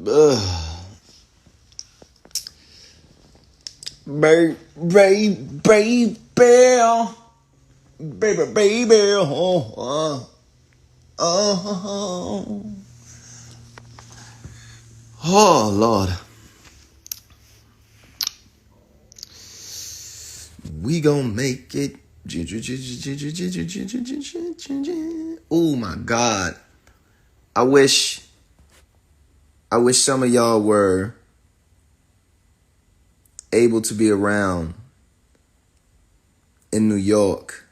Baby, baby, oh, Lord. We gonna make it. Oh my God. I wish some of y'all were able to be around in New York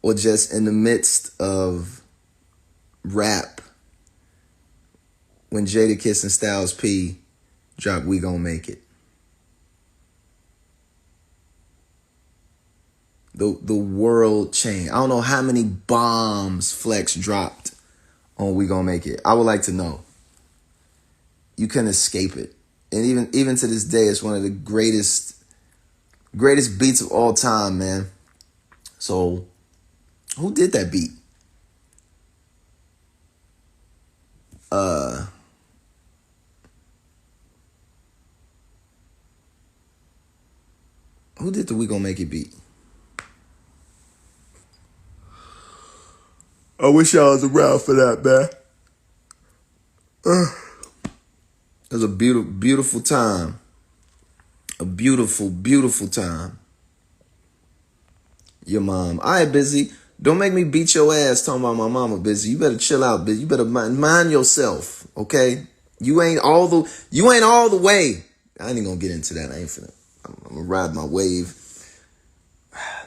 or just in the midst of rap when Jadakiss and Styles P dropped We Gon' Make It. The world changed. I don't know how many bombs Flex dropped on We Gon' Make It. I would like to know. You couldn't escape it. And even to this day, it's one of the greatest beats of all time, man. So, who did that beat? Who did the We Gon' Make It beat? I wish y'all was around for that, man. It was a beautiful time. A beautiful, beautiful time. Your mom. All right, Busy. Don't make me beat your ass talking about my mama, Busy. You better chill out, Busy. You better mind yourself, okay? You ain't all the way. I ain't gonna get into that. I'm gonna ride my wave.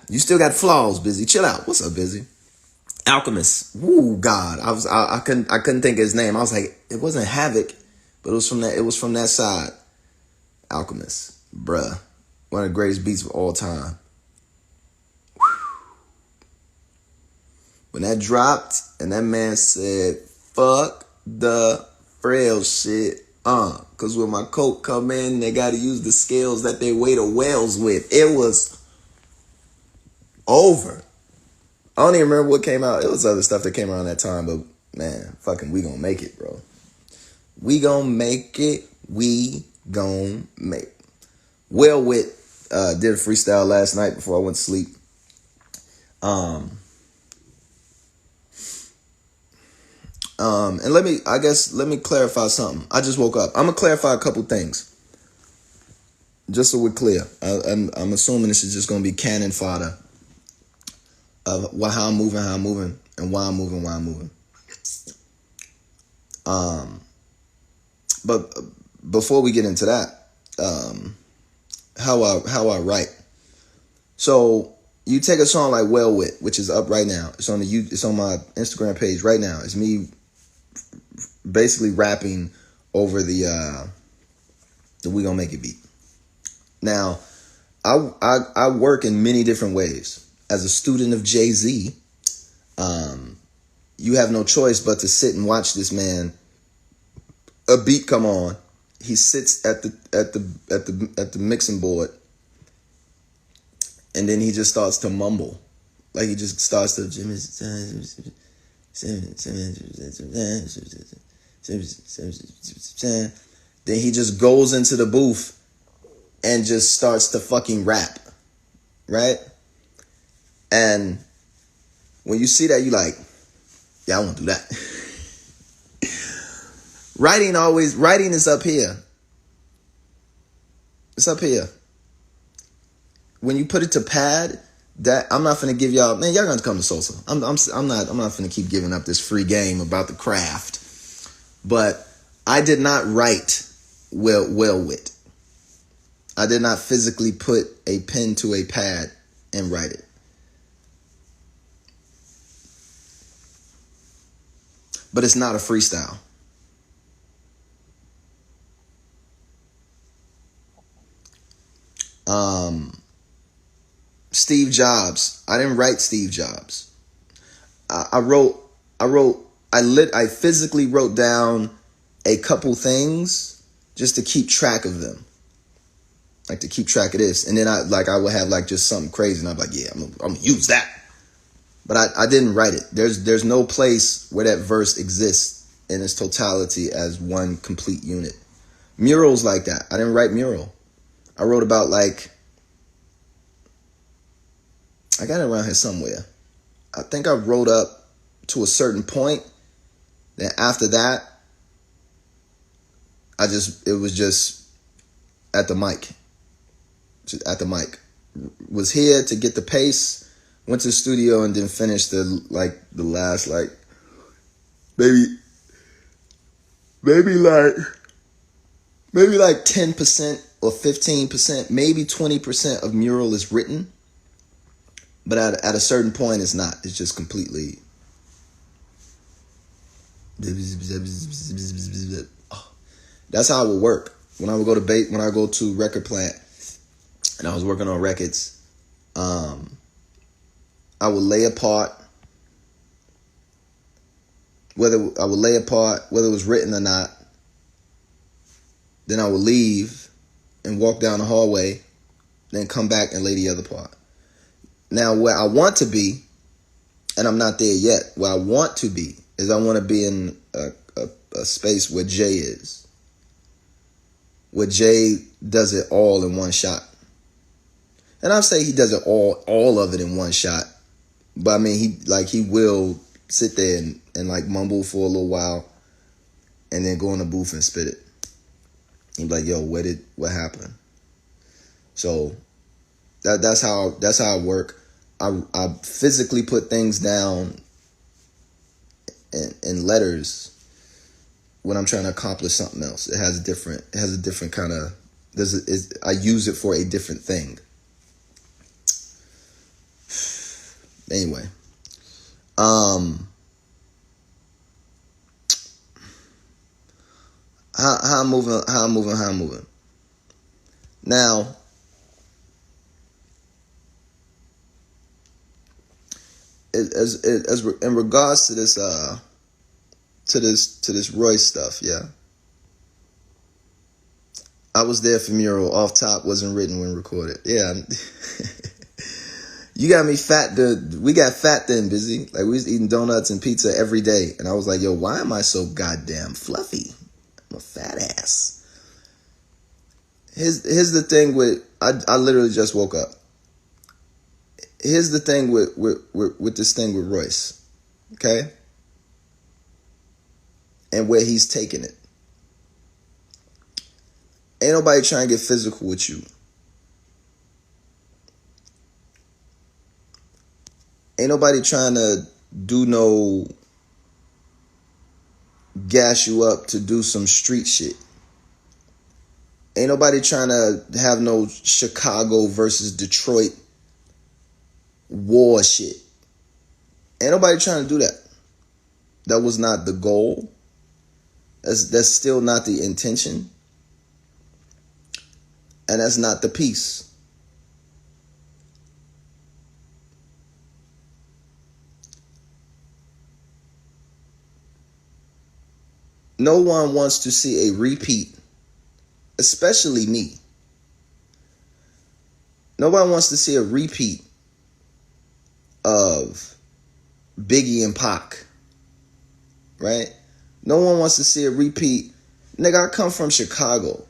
You still got flaws, Busy. Chill out. What's up, Busy? Alchemist. Woo, God. I couldn't think of his name. I was like, it wasn't Havoc, but it was from that side. Alchemist. Bruh. One of the greatest beats of all time. Whew. When that dropped and that man said, fuck the frail shit. Cause when my coke come in, they gotta use the scales that they weigh the whales with. It was over. I don't even remember what came out. It was other stuff that came around that time, but man, fucking We Gon' Make It, bro. We gon' make it. We gon' make it. Well Wit did a freestyle last night before I went to sleep. And let me clarify something. I just woke up. I'm gonna clarify a couple things, just so we're clear. I'm assuming this is just gonna be cannon fodder of how I'm moving, and why I'm moving. But before we get into that, how I write. So you take a song like Well Wit, which is up right now. It's on my Instagram page right now. It's me basically rapping over the We Gon' Make It beat. Now, I work in many different ways. As a student of Jay-Z, you have no choice but to sit and watch this man. A beat come on, he sits at the mixing board, and then he just starts to mumble, like he just starts to. Then he just goes into the booth and just starts to fucking rap, right? And when you see that, you like, yeah, I won't do that. Writing is up here. It's up here. When you put it to pad, that I'm not finna give y'all, man, y'all gonna come to Sosa. I'm not finna keep giving up this free game about the craft. But I did not write well wit. I did not physically put a pen to a pad and write it. But it's not a freestyle. Steve Jobs. I didn't write Steve Jobs. I physically wrote down a couple things just to keep track of them. Like to keep track of this. And then I would have like just something crazy and I'm like, yeah, I'm gonna use that. But I didn't write it. There's no place where that verse exists in its totality as one complete unit. Murals like that. I didn't write mural. I wrote about like, I got it around here somewhere. I think I wrote up to a certain point. Then after that, it was just at the mic. Just at the mic. Was here to get the pace. Went to the studio and then finished the last maybe like 10% or 15%, maybe 20% of mural is written. But at a certain point, it's not. It's just completely. That's how it would work. When I would go to record plant, and I was working on records, I would lay a part. Whether it was written or not. Then I would leave and walk down the hallway, then come back and lay the other part. Now, where I want to be, and I'm not there yet, where I want to be is I want to be in a space where Jay is. Where Jay does it all in one shot. And I'll say he does it all of it in one shot. But I mean, he will sit there and like mumble for a little while and then go in the booth and spit it. He'd be like, yo, what happened? So that's how I work. I physically put things down in letters when I'm trying to accomplish something else. It has a different kind of, I use it for a different thing. Anyway. How I'm moving. Now, as in regards to this Royce stuff, yeah. I was there for mural. Off top, wasn't written when recorded. Yeah. You got me fat. We got fat then, busy. Like we was eating donuts and pizza every day, and I was like, yo, why am I so goddamn fluffy? I'm a fat ass. Here's the thing with I literally just woke up. Here's the thing with this thing with Royce, okay? And where he's taking it. Ain't nobody trying to get physical with you. Ain't nobody trying to do no gas you up to do some street shit. Ain't nobody trying to have no Chicago versus Detroit war shit. Ain't nobody trying to do that. That was not the goal. That's still not the intention. And that's not the piece. No one wants to see a repeat, especially me. Nobody wants to see a repeat of Biggie and Pac, right? No one wants to see a repeat. Nigga, I come from Chicago,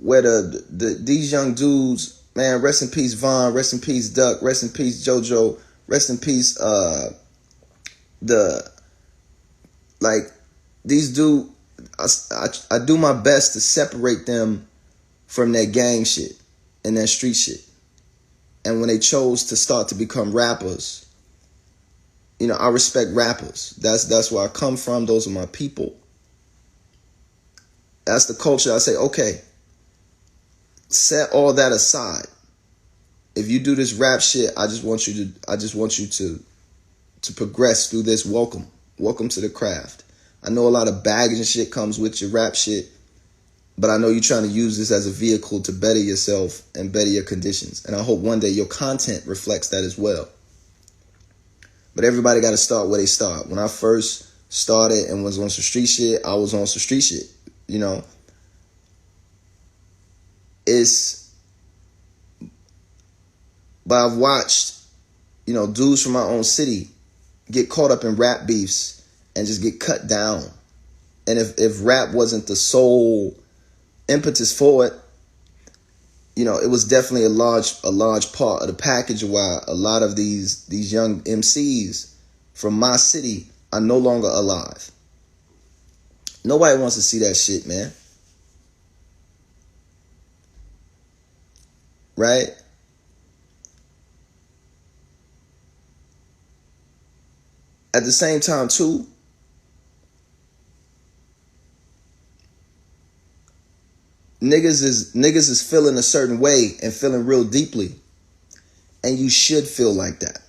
where these young dudes, man, rest in peace Vaughn, rest in peace Duck, rest in peace JoJo, rest in peace these dudes, I do my best to separate them from their gang shit and their street shit. And when they chose to start to become rappers, you know, I respect rappers. That's where I come from. Those are my people. That's the culture. I say, okay, set all that aside. If you do this rap shit, I just want you to progress through this. Welcome to the craft. I know a lot of baggage and shit comes with your rap shit, but I know you're trying to use this as a vehicle to better yourself and better your conditions. And I hope one day your content reflects that as well. But everybody got to start where they start. When I first started and was on some street shit, I was on some street shit, you know. But I've watched, you know, dudes from my own city get caught up in rap beefs and just get cut down And if rap wasn't the sole impetus for it, you know, it was definitely a large part of the package of why a lot of these young MCs from my city are no longer alive. Nobody wants to see that shit, man. Right? At the same time, too, niggas is feeling a certain way and feeling real deeply. And you should feel like that.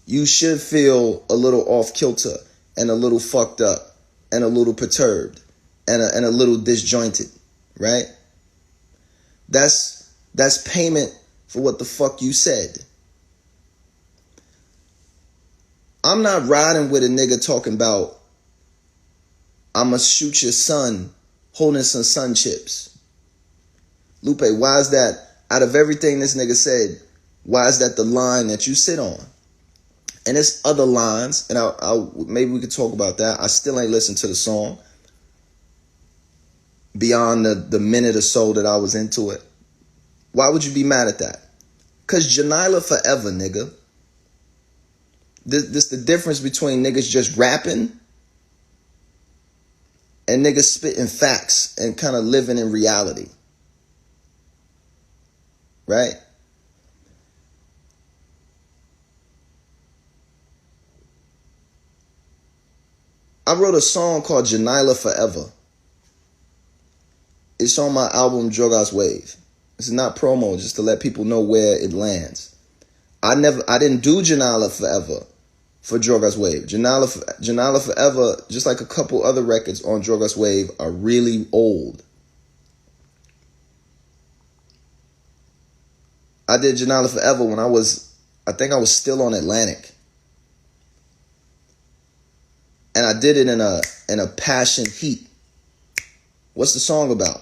You should feel a little off kilter and a little fucked up and a little perturbed and a little disjointed, right? That's payment for what the fuck you said. I'm not riding with a nigga talking about I'ma shoot your son holding some sun chips. Lupe, why is that, out of everything this nigga said, why is that the line that you sit on? And there's other lines, and I'll maybe we could talk about that. I still ain't listened to the song beyond the minute or so that I was into it. Why would you be mad at that? Because Janila forever, nigga. This the difference between niggas just rapping and niggas spitting facts and kind of living in reality. Right? I wrote a song called Janila Forever. It's on my album Drogas Wave. This is not promo, just to let people know where it lands. I didn't do Janila Forever for Drogas Wave. Janila Forever, just like a couple other records on Drogas Wave, are really old. I did Janila Forever when I think I was still on Atlantic. And I did it in a passion heat. What's the song about?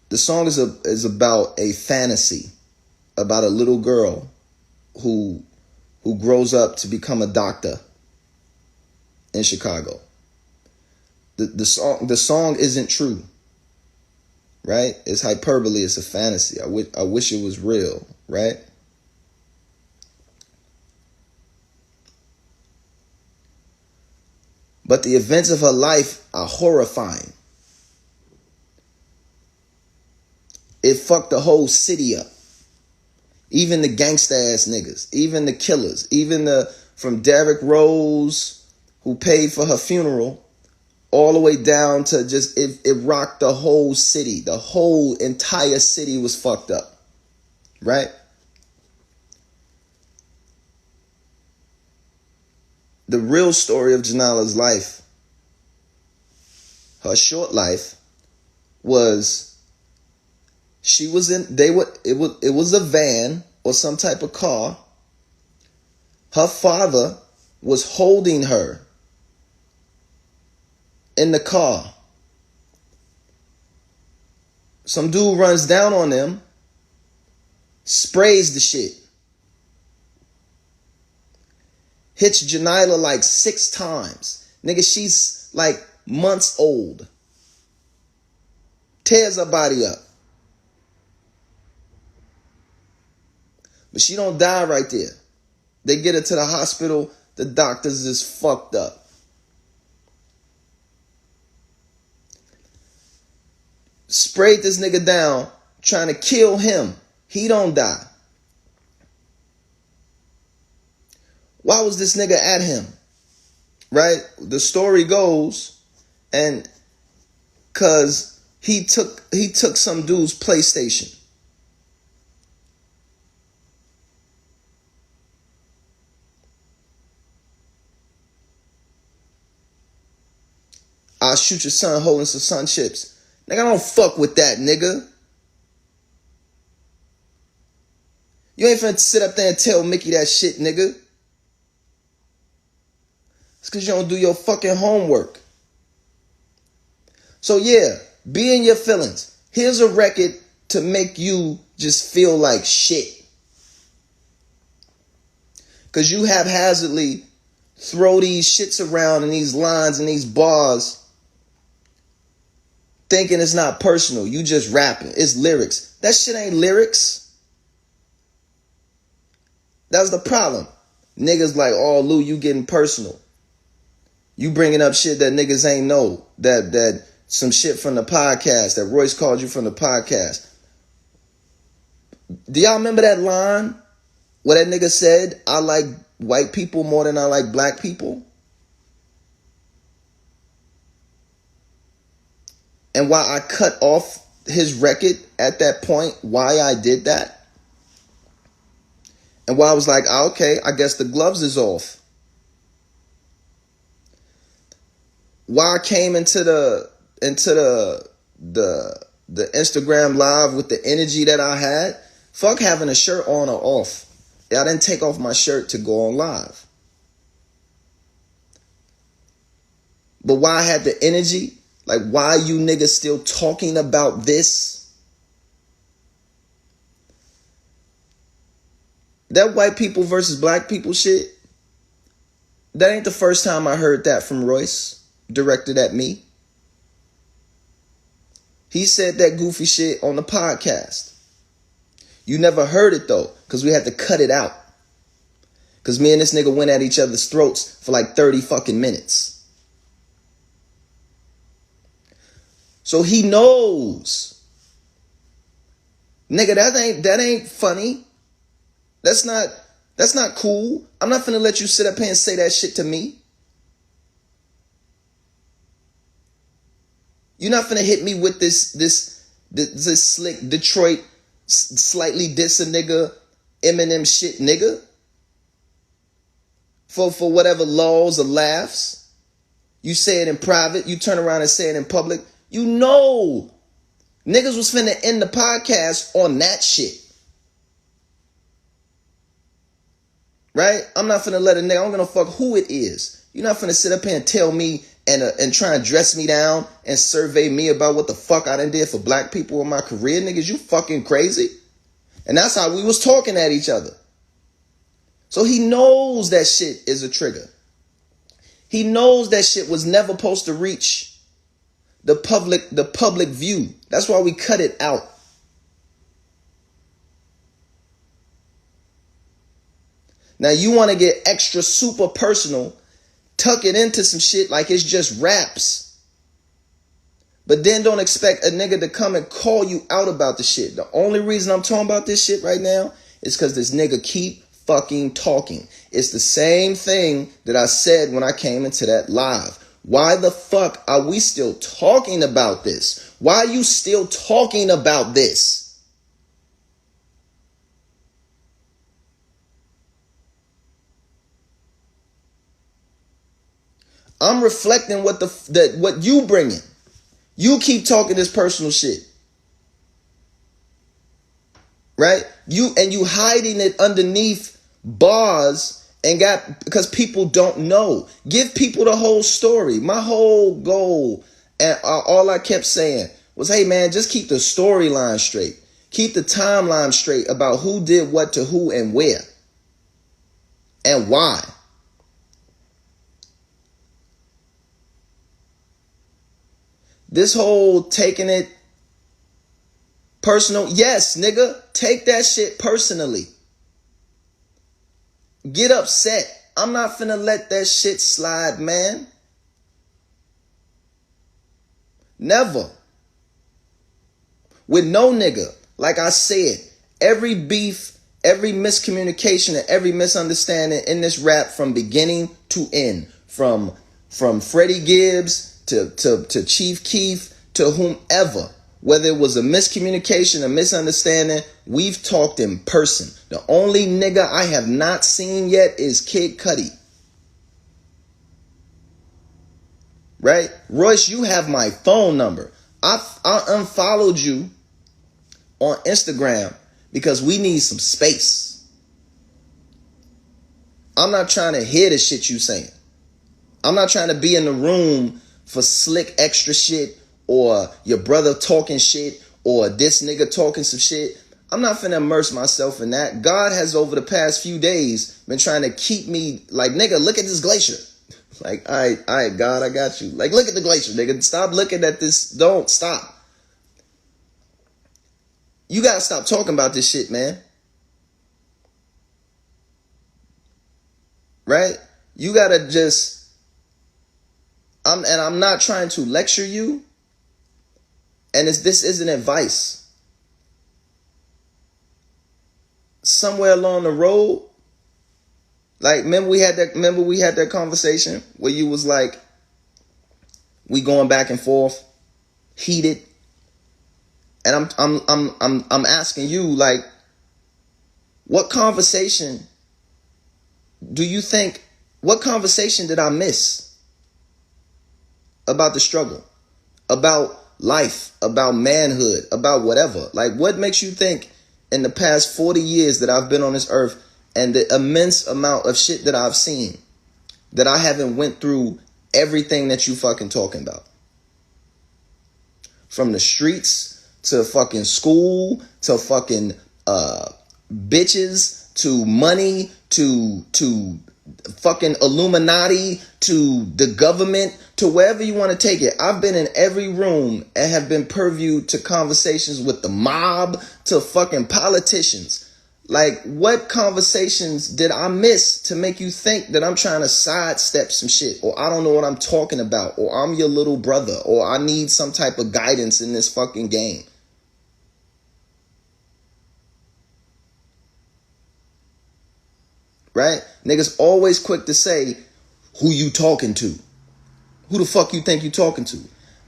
The song is about a fantasy about a little girl who grows up to become a doctor in Chicago. The song isn't true, right? It's hyperbole. It's a fantasy. I wish it was real, right? But the events of her life are horrifying. It fucked the whole city up. Even the gangsta ass niggas, even the killers, even from Derrick Rose, who paid for her funeral, all the way down to just, it rocked the whole city. The whole entire city was fucked up, right? The real story of Janila's life, her short life, was she was in, it was a van or some type of car. Her father was holding her in the car. Some dude runs down on them, sprays the shit, hits Janila like 6 times. Nigga, she's like months old. Tears her body up. But she don't die right there. They get her to the hospital. The doctors is fucked up. Sprayed this nigga down, trying to kill him. He don't die. Why was this nigga at him? Right? The story goes, and cause he took some dude's PlayStation. I'll shoot your son holding some sun chips. Nigga, I don't fuck with that, nigga. You ain't finna sit up there and tell Mickey that shit, nigga. It's because you don't do your fucking homework. So yeah, be in your feelings. Here's a record to make you just feel like shit. Because you haphazardly throw these shits around and these lines and these bars thinking it's not personal. You just rapping. It's lyrics. That shit ain't lyrics. That's the problem. Niggas like, oh, Lou, you getting personal. You bringing up shit that niggas ain't know. That some shit from the podcast that Royce called you from the podcast. Do y'all remember that line where that nigga said, I like white people more than I like black people? And why I cut off his record at that point, why I did that. And why I was like, okay, I guess the gloves is off. Why I came into the Instagram live with the energy that I had. Fuck having a shirt on or off. I didn't take off my shirt to go on live. But why I had the energy, like why you niggas still talking about this? That white people versus black people shit, that ain't the first time I heard that from Royce, directed at me. He said that goofy shit on the podcast. You never heard it though, because we had to cut it out. Because me and this nigga went at each other's throats for like 30 fucking minutes. So he knows. Nigga, that ain't funny. That's not cool. I'm not finna let you sit up here and say that shit to me. You're not finna hit me with this slick Detroit slightly diss a nigga Eminem shit nigga for whatever laws or laughs. You say it in private, you turn around and say it in public. You know niggas was finna end the podcast on that shit. Right? I'm not finna let a nigga, I'm gonna fuck who it is. You're not finna sit up here and tell me and try and dress me down and survey me about what the fuck I done did for black people in my career. Niggas, you fucking crazy. And that's how we was talking at each other. So he knows that shit is a trigger. He knows that shit was never supposed to reach the public view. That's why we cut it out. Now you want to get extra super personal, tuck it into some shit like it's just raps. But then don't expect a nigga to come and call you out about the shit. The only reason I'm talking about this shit right now is because this nigga keep fucking talking. It's the same thing that I said when I came into that live. Why the fuck are we still talking about this? Why are you still talking about this? I'm reflecting what you bringing. You keep talking this personal shit. Right? You hiding it underneath bars and because people don't know. Give people the whole story. My whole goal and all I kept saying was, hey man, just keep the storyline straight. Keep the timeline straight about who did what to who and where. And why. This whole taking it personal. Yes, nigga, take that shit personally. Get upset. I'm not finna let that shit slide, man. Never. With no nigga. Like I said, every beef, every miscommunication, and every misunderstanding in this rap from beginning to end. From Freddie Gibbs to Chief Keef, to whomever, whether it was a miscommunication, a misunderstanding, we've talked in person. The only nigga I have not seen yet is Kid Cudi. Right? Royce, you have my phone number. I unfollowed you on Instagram because we need some space. I'm not trying to hear the shit you saying. I'm not trying to be in the room for slick extra shit or your brother talking shit or this nigga talking some shit. I'm not finna immerse myself in that. God has over the past few days been trying to keep me like, nigga, look at this glacier. Like, all right, God, I got you. Like, look at the glacier, nigga. Stop looking at this. Don't stop. You gotta stop talking about this shit, man. Right? You gotta just, I'm not trying to lecture you. And this isn't advice. Somewhere along the road, like, remember we had that conversation where you was like, we going back and forth, heated. And I'm asking you, like, what conversation did I miss about the struggle, about life, about manhood, about whatever? Like, what makes you think in the past 40 years that I've been on this earth and the immense amount of shit that I've seen, that I haven't went through everything that you fucking talking about? From the streets to fucking school, to fucking bitches, to money, to fucking Illuminati, to the government, to wherever you want to take it. I've been in every room and have been purview to conversations with the mob, to fucking politicians. Like, what conversations did I miss to make you think that I'm trying to sidestep some shit, or I don't know what I'm talking about, or I'm your little brother, or I need some type of guidance in this fucking game? Right? Niggas always quick to say, who you talking to? Who the fuck you think you talking to?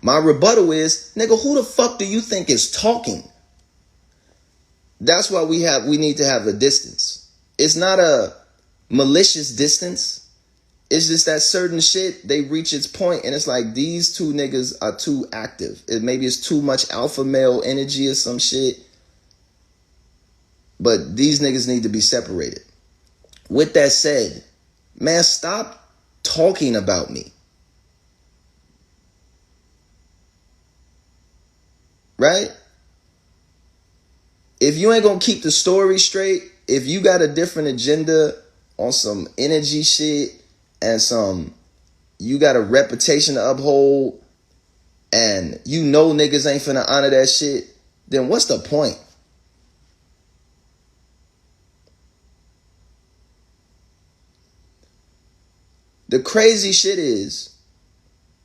My rebuttal is, nigga, who the fuck do you think is talking? That's why we need to have a distance. It's not a malicious distance. It's just that certain shit, they reach its point and it's like, these two niggas are too active. Maybe it's too much alpha male energy or some shit. But these niggas need to be separated. With that said, man, stop talking about me. Right? If you ain't gonna keep the story straight, if you got a different agenda on some energy shit and you got a reputation to uphold and you know niggas ain't finna honor that shit, then what's the point? The crazy shit is,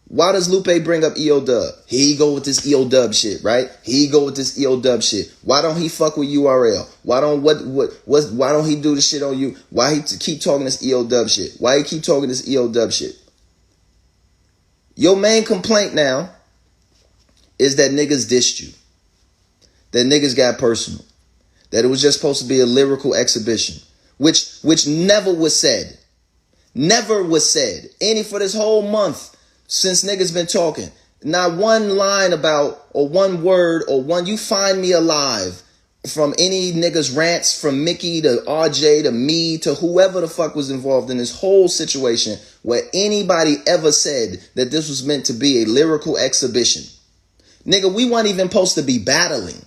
why does Lupe bring up EO Dub? Here he go with this EO Dub shit, right? Here he go with this EO Dub shit. Why don't he fuck with URL? Why don't he do the shit on you? Why he keep talking this EO Dub shit? Why he keep talking this EO Dub shit? Your main complaint now is that niggas dissed you. That niggas got personal. That it was just supposed to be a lyrical exhibition, which never was said. Never was said. For this whole month since niggas been talking, not one line about, or one word, or one, you find me alive from any niggas rants, from Mickey to RJ to me to whoever the fuck was involved in this whole situation, where anybody ever said that this was meant to be a lyrical exhibition. Nigga, we weren't even supposed to be battling.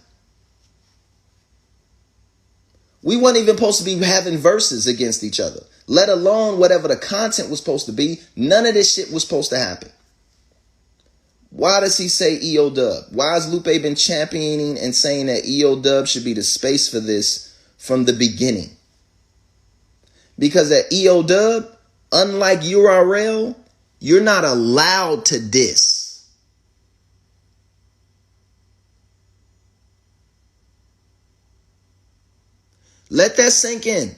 We weren't even supposed to be having verses against each other, let alone whatever the content was supposed to be. None of this shit was supposed to happen. Why does he say EO Dub? Why has Lupe been championing and saying that EO Dub should be the space for this from the beginning? Because at EO Dub, unlike URL, you're not allowed to diss. Let that sink in.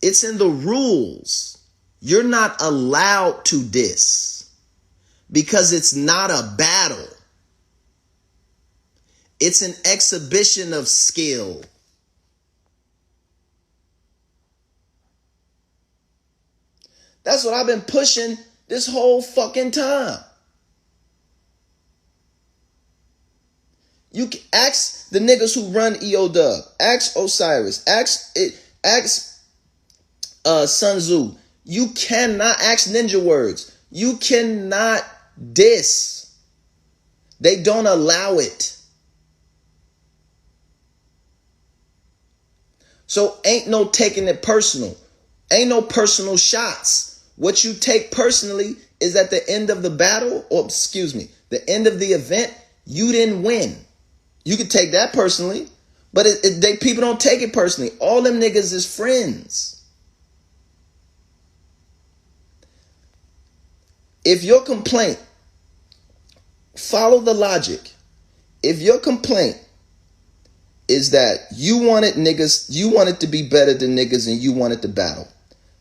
It's in the rules. You're not allowed to diss because it's not a battle. It's an exhibition of skill. That's what I've been pushing this whole fucking time. You can ask the niggas who run EO Dub. Ask Osiris. Ask Sun Tzu. You cannot ask Ninja Words. You cannot diss. They don't allow it. So ain't no taking it personal. Ain't no personal shots. What you take personally is at the end of the battle, or excuse me, the end of the event, you didn't win. You could take that personally, but people don't take it personally. All them niggas is friends. If your complaint, follow the logic. If your complaint is that you wanted to be better than niggas and you wanted to battle,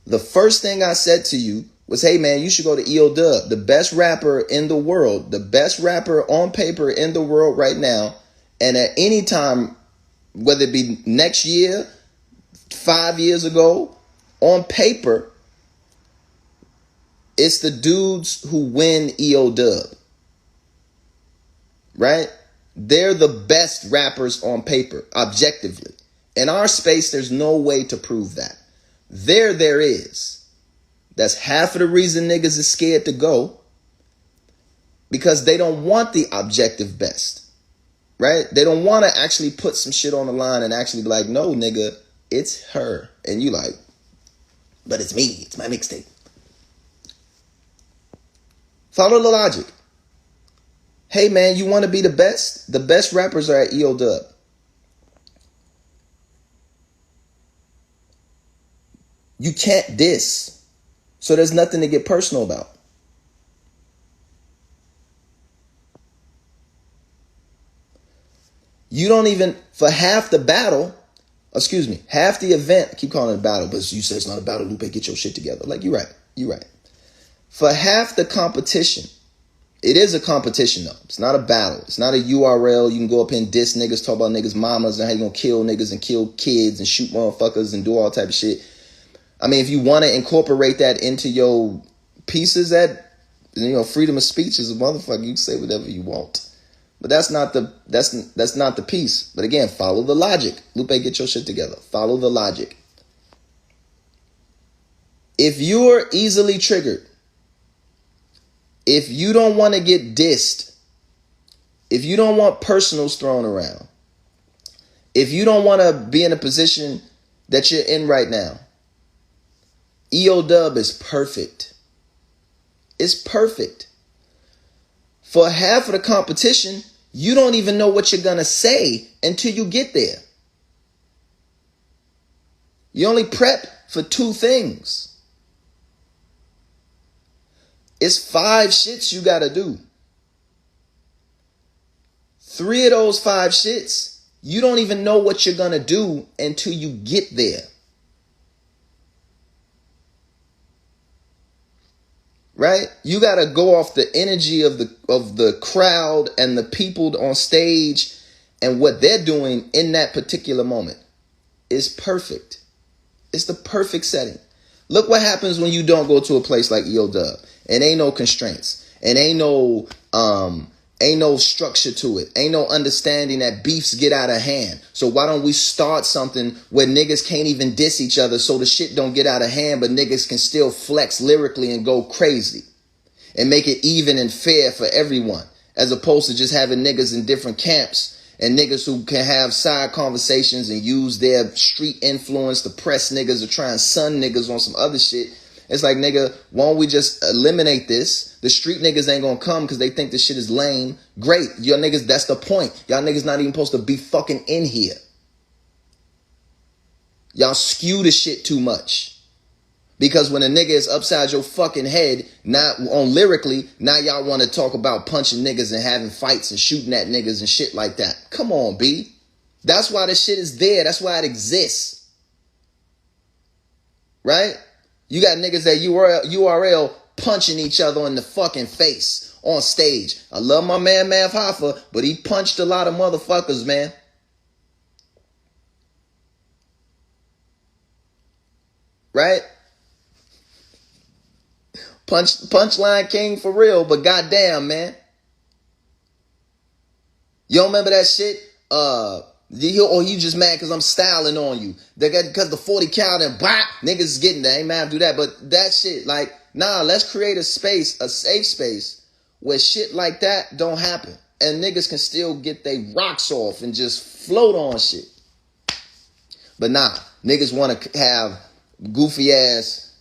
the first thing I said to you was, hey man, you should go to EO Dub, the best rapper in the world, the best rapper on paper in the world right now. And at any time, whether it be next year, 5 years ago, on paper, it's the dudes who win EO Dub. Right? They're the best rappers on paper, objectively. In our space, there's no way to prove that. There is. That's half of the reason niggas is scared to go. Because they don't want the objective best. Right? They don't want to actually put some shit on the line and actually be like, no, nigga, it's her. And you like, but it's me. It's my mixtape. Follow the logic. Hey man, you want to be the best? The best rappers are at EO Dub. You can't diss. So there's nothing to get personal about. You don't even, for half the battle, half the event, I keep calling it a battle, but you said it's not a battle, Lupe, get your shit together. Like, you're right. For half the competition, it is a competition though. It's not a battle. It's not a URL. You can go up and diss niggas, talk about niggas' mamas and how you gonna kill niggas and kill kids and shoot motherfuckers and do all type of shit. I mean, if you want to incorporate that into your pieces, that, you know, freedom of speech is a motherfucker. You can say whatever you want. But that's not the piece. But again, follow the logic. Lupe, get your shit together. Follow the logic. If you're easily triggered, if you don't want to get dissed, if you don't want personals thrown around, if you don't want to be in a position that you're in right now, EO Dub is perfect. It's perfect. For half of the competition, you don't even know what you're going to say until you get there. You only prep for 2 things. It's 5 shits you got to do. 3 of those 5 shits, you don't even know what you're going to do until you get there. Right? You got to go off the energy of the crowd and the people on stage and what they're doing in that particular moment. It's perfect. It's the perfect setting. Look what happens when you don't go to a place like EO Dub. And ain't no constraints. And ain't no structure to it. Ain't no understanding that beefs get out of hand. So why don't we start something where niggas can't even diss each other so the shit don't get out of hand, but niggas can still flex lyrically and go crazy and make it even and fair for everyone, as opposed to just having niggas in different camps and niggas who can have side conversations and use their street influence to press niggas or try and sun niggas on some other shit. It's like, nigga, why don't we just eliminate this? The street niggas ain't gonna come because they think this shit is lame. Great. Your niggas, that's the point. Y'all niggas not even supposed to be fucking in here. Y'all skew the shit too much. Because when a nigga is upside your fucking head, not on lyrically, now y'all want to talk about punching niggas and having fights and shooting at niggas and shit like that. Come on, B. That's why this shit is there. That's why it exists. Right? You got niggas at URL punching each other in the fucking face on stage. I love my man Mav Hoffa, but he punched a lot of motherfuckers, man. Right? Punchline king for real, but goddamn, man. You don't remember that shit? You just mad because I'm styling on you. Because the 40 cal and blah, niggas is getting that. Ain't mad to do that. But that shit, like, nah, let's create a space, a safe space where shit like that don't happen. And niggas can still get their rocks off and just float on shit. But nah, Niggas want to have goofy ass,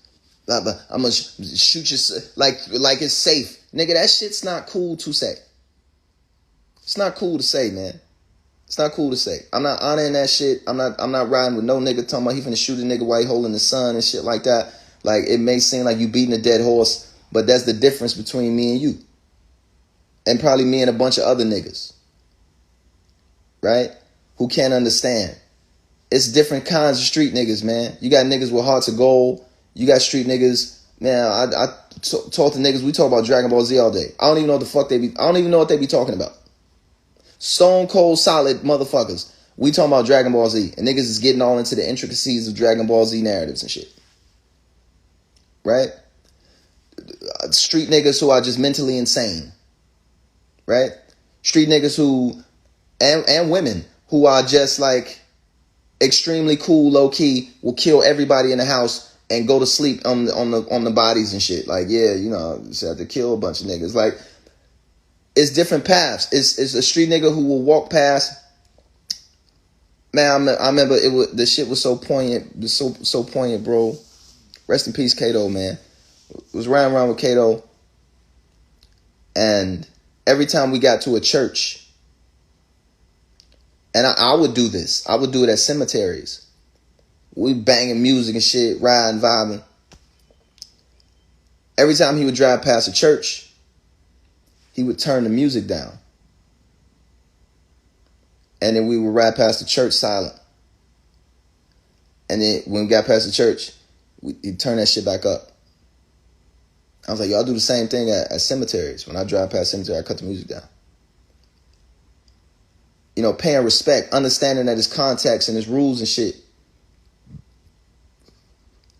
I'm gonna shoot you like it's safe. Nigga, that shit's not cool to say. It's not cool to say, man. It's not cool to say. I'm not honoring that shit. I'm not riding with no nigga talking about he finna shoot a nigga while he holding the sun and shit like that. Like, it may seem like you beating a dead horse, but that's the difference between me and you. And probably me and a bunch of other niggas. Right? Who can't understand. It's different kinds of street niggas, man. You got niggas with hearts of gold. You got street niggas. Man, I talk to niggas. We talk about Dragon Ball Z all day. I don't even know what the fuck I don't even know what they be talking about. Stone cold solid motherfuckers. We talking about Dragon Ball Z. And niggas is getting all into the intricacies of Dragon Ball Z narratives and shit. Right? Street niggas who are just mentally insane. Right? Street niggas who, and women who are just like extremely cool, low key, will kill everybody in the house and go to sleep on the bodies and shit. Like, yeah, you know, just have to kill a bunch of niggas. Like, it's different paths. It's a street nigga who will walk past. Man, I remember the shit was so poignant, so poignant, bro. Rest in peace, Kato, man. It was riding around with Kato, and every time we got to a church, and I would do this. I would do it at cemeteries. We banging music and shit, riding, vibing. Every time he would drive past a church, he would turn the music down. And then we would ride past the church silent. And then when we got past the church, he'd turn that shit back up. I was like, y'all do the same thing at cemeteries. When I drive past cemetery, I cut the music down. You know, paying respect, understanding that there's context and there's rules and shit.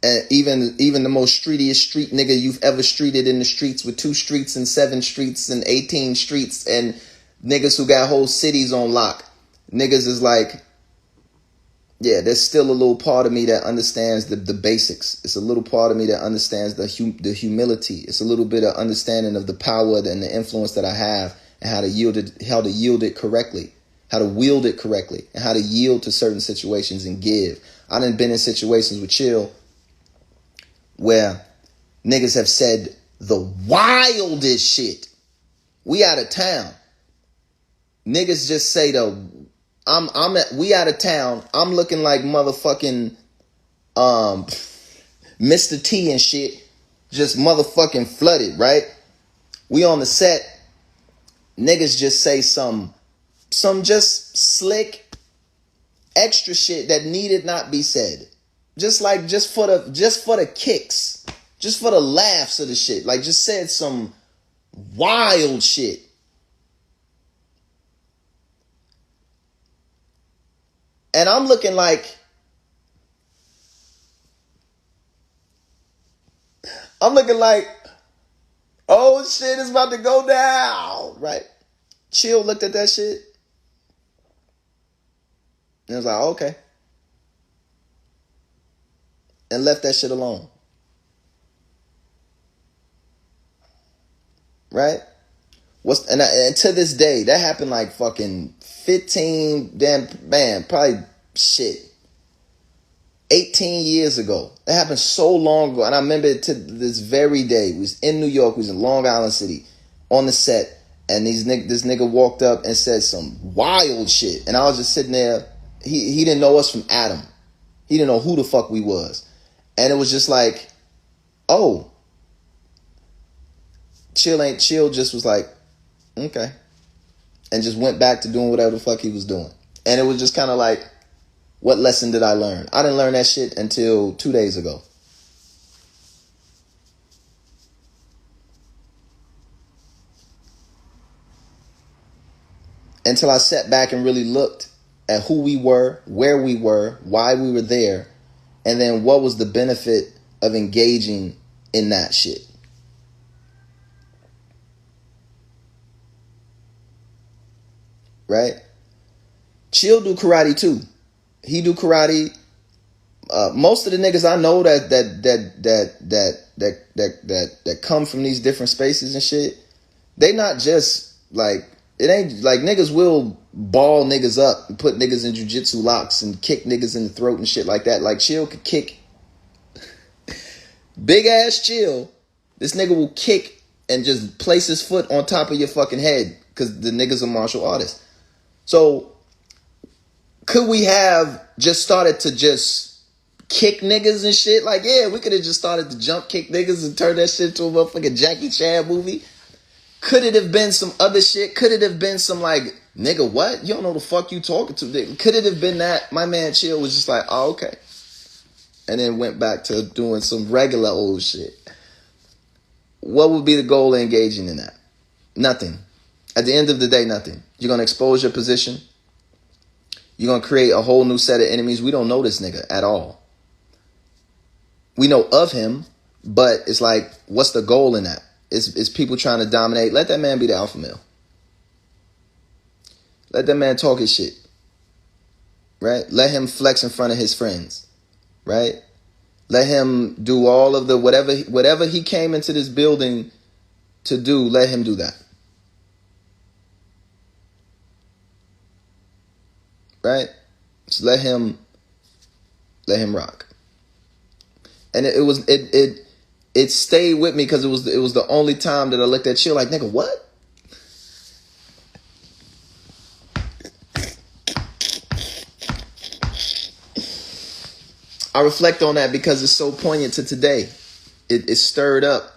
And even the most streetiest street nigga you've ever streeted in the streets with 2 streets and 7 streets and 18 streets and niggas who got whole cities on lock. Niggas is like, yeah, there's still a little part of me that understands the basics. It's a little part of me that understands the humility. It's a little bit of understanding of the power and the influence that I have and how to yield it correctly. How to wield it correctly, and how to yield to certain situations and give. I done been in situations with Chill where niggas have said the wildest shit. We out of town. Niggas just say we out of town. I'm looking like motherfucking Mr. T and shit. Just motherfucking flooded, right? We on the set. Niggas just say some just slick extra shit that needed not be said. Just for the kicks. Just for the laughs of the shit. Like, just said some wild shit. And I'm looking like, oh shit, it's about to go down, right? Chill looked at that shit. And I was like, okay. And left that shit alone. Right? And to this day, that happened like fucking 18 years ago. That happened so long ago. And I remember it to this very day. We was in New York. We was in Long Island City on the set. And this nigga walked up and said some wild shit. And I was just sitting there. He didn't know us from Adam. He didn't know who the fuck we was. And it was just like, oh. Chill just was like, okay. And just went back to doing whatever the fuck he was doing. And it was just kind of like, what lesson did I learn? I didn't learn that shit until 2 days ago. Until I sat back and really looked at who we were, where we were, why we were there, and then what was the benefit of engaging in that shit. Right? Chill do karate too. He do karate. Most of the niggas I know that come from these different spaces and shit, they not just like, it ain't like niggas will ball niggas up and put niggas in jujitsu locks and kick niggas in the throat and shit like that. Like, Chill could kick. Big ass Chill. This nigga will kick and just place his foot on top of your fucking head because the nigga's a martial artist. So, could we have just started to just kick niggas and shit? Like, yeah, we could have just started to jump kick niggas and turn that shit into a motherfucking Jackie Chan movie. Could it have been some other shit? Could it have been some like, nigga, what? You don't know the fuck you talking to. Could it have been that? My man Chill was just like, oh, okay. And then went back to doing some regular old shit. What would be the goal of engaging in that? Nothing. At the end of the day, nothing. You're going to expose your position. You're going to create a whole new set of enemies. We don't know this nigga at all. We know of him, but it's like, what's the goal in that? It's people trying to dominate. Let that man be the alpha male. Let that man talk his shit. Right? Let him flex in front of his friends. Right? Let him do all of the whatever he came into this building to do, let him do that. Right? Just let him rock. And it stayed with me because it was the only time that I looked at Chill like, nigga, what? I reflect on that because it's so poignant to today. It stirred up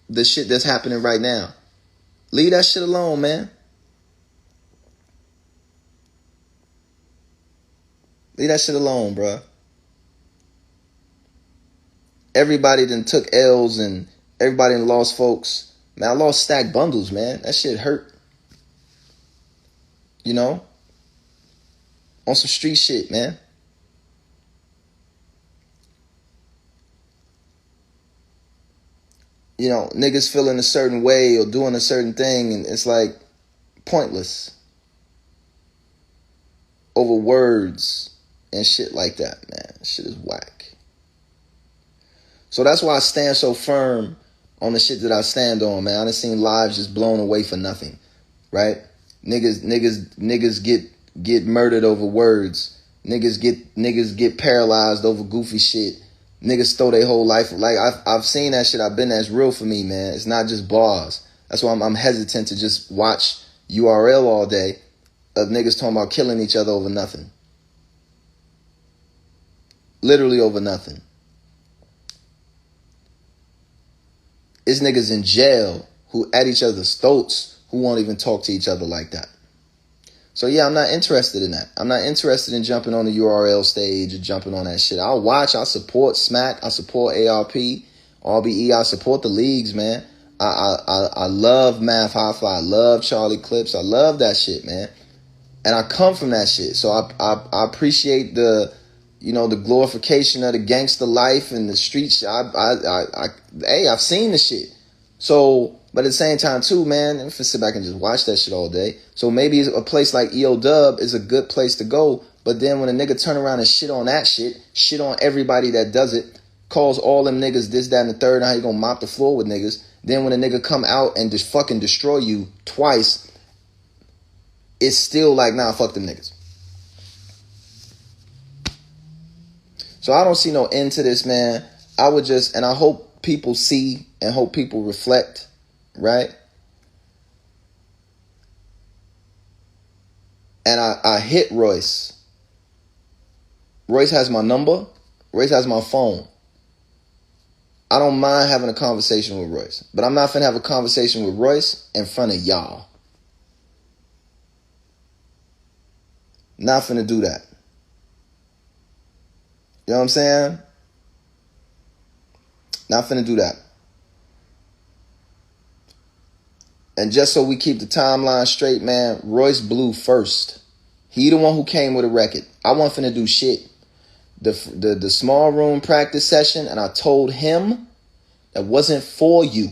the shit that's happening right now. Leave that shit alone, man. Leave that shit alone, bruh. Everybody done took L's and everybody done lost folks. Man, I lost stacked bundles, man. That shit hurt. You know? On some street shit, man. You know, niggas feeling a certain way or doing a certain thing, and it's like pointless over words and shit like that, man. Shit is whack. So that's why I stand so firm on the shit that I stand on, man. I done seen lives just blown away for nothing, right? Niggas get murdered over words. Niggas get paralyzed over goofy shit. Niggas throw their whole life. Like, I've seen that shit. I've been there. It's real for me, man. It's not just bars. That's why I'm hesitant to just watch URL all day of niggas talking about killing each other over nothing. Literally over nothing. It's niggas in jail who at each other's throats who won't even talk to each other like that. So yeah, I'm not interested in that. I'm not interested in jumping on the URL stage or jumping on that shit. I'll watch, I'll support Smack, I support ARP, RBE, I support the leagues, man. I love Math Hi-Fi, I love Charlie Clips, I love that shit, man. And I come from that shit. So I appreciate the, you know, the glorification of the gangster life and the street shit. Hey, I've seen the shit. So, but at the same time too, man, if I sit back and just watch that shit all day. So maybe a place like EO Dub is a good place to go. But then when a nigga turn around and shit on that shit on everybody that does it, calls all them niggas this, that, and the third, and how you gonna mop the floor with niggas. Then when a nigga come out and just fucking destroy you twice, it's still like, nah, fuck them niggas. So I don't see no end to this, man. I would just, and I hope people see and hope people reflect, right? And I hit Royce. Royce has my number. Royce has my phone. I don't mind having a conversation with Royce. But I'm not finna have a conversation with Royce in front of y'all. Not finna do that. You know what I'm saying? Not finna do that. And just so we keep the timeline straight, man, Royce blew first. He the one who came with a record. I wasn't finna do shit. The small room practice session, and I told him that wasn't for you.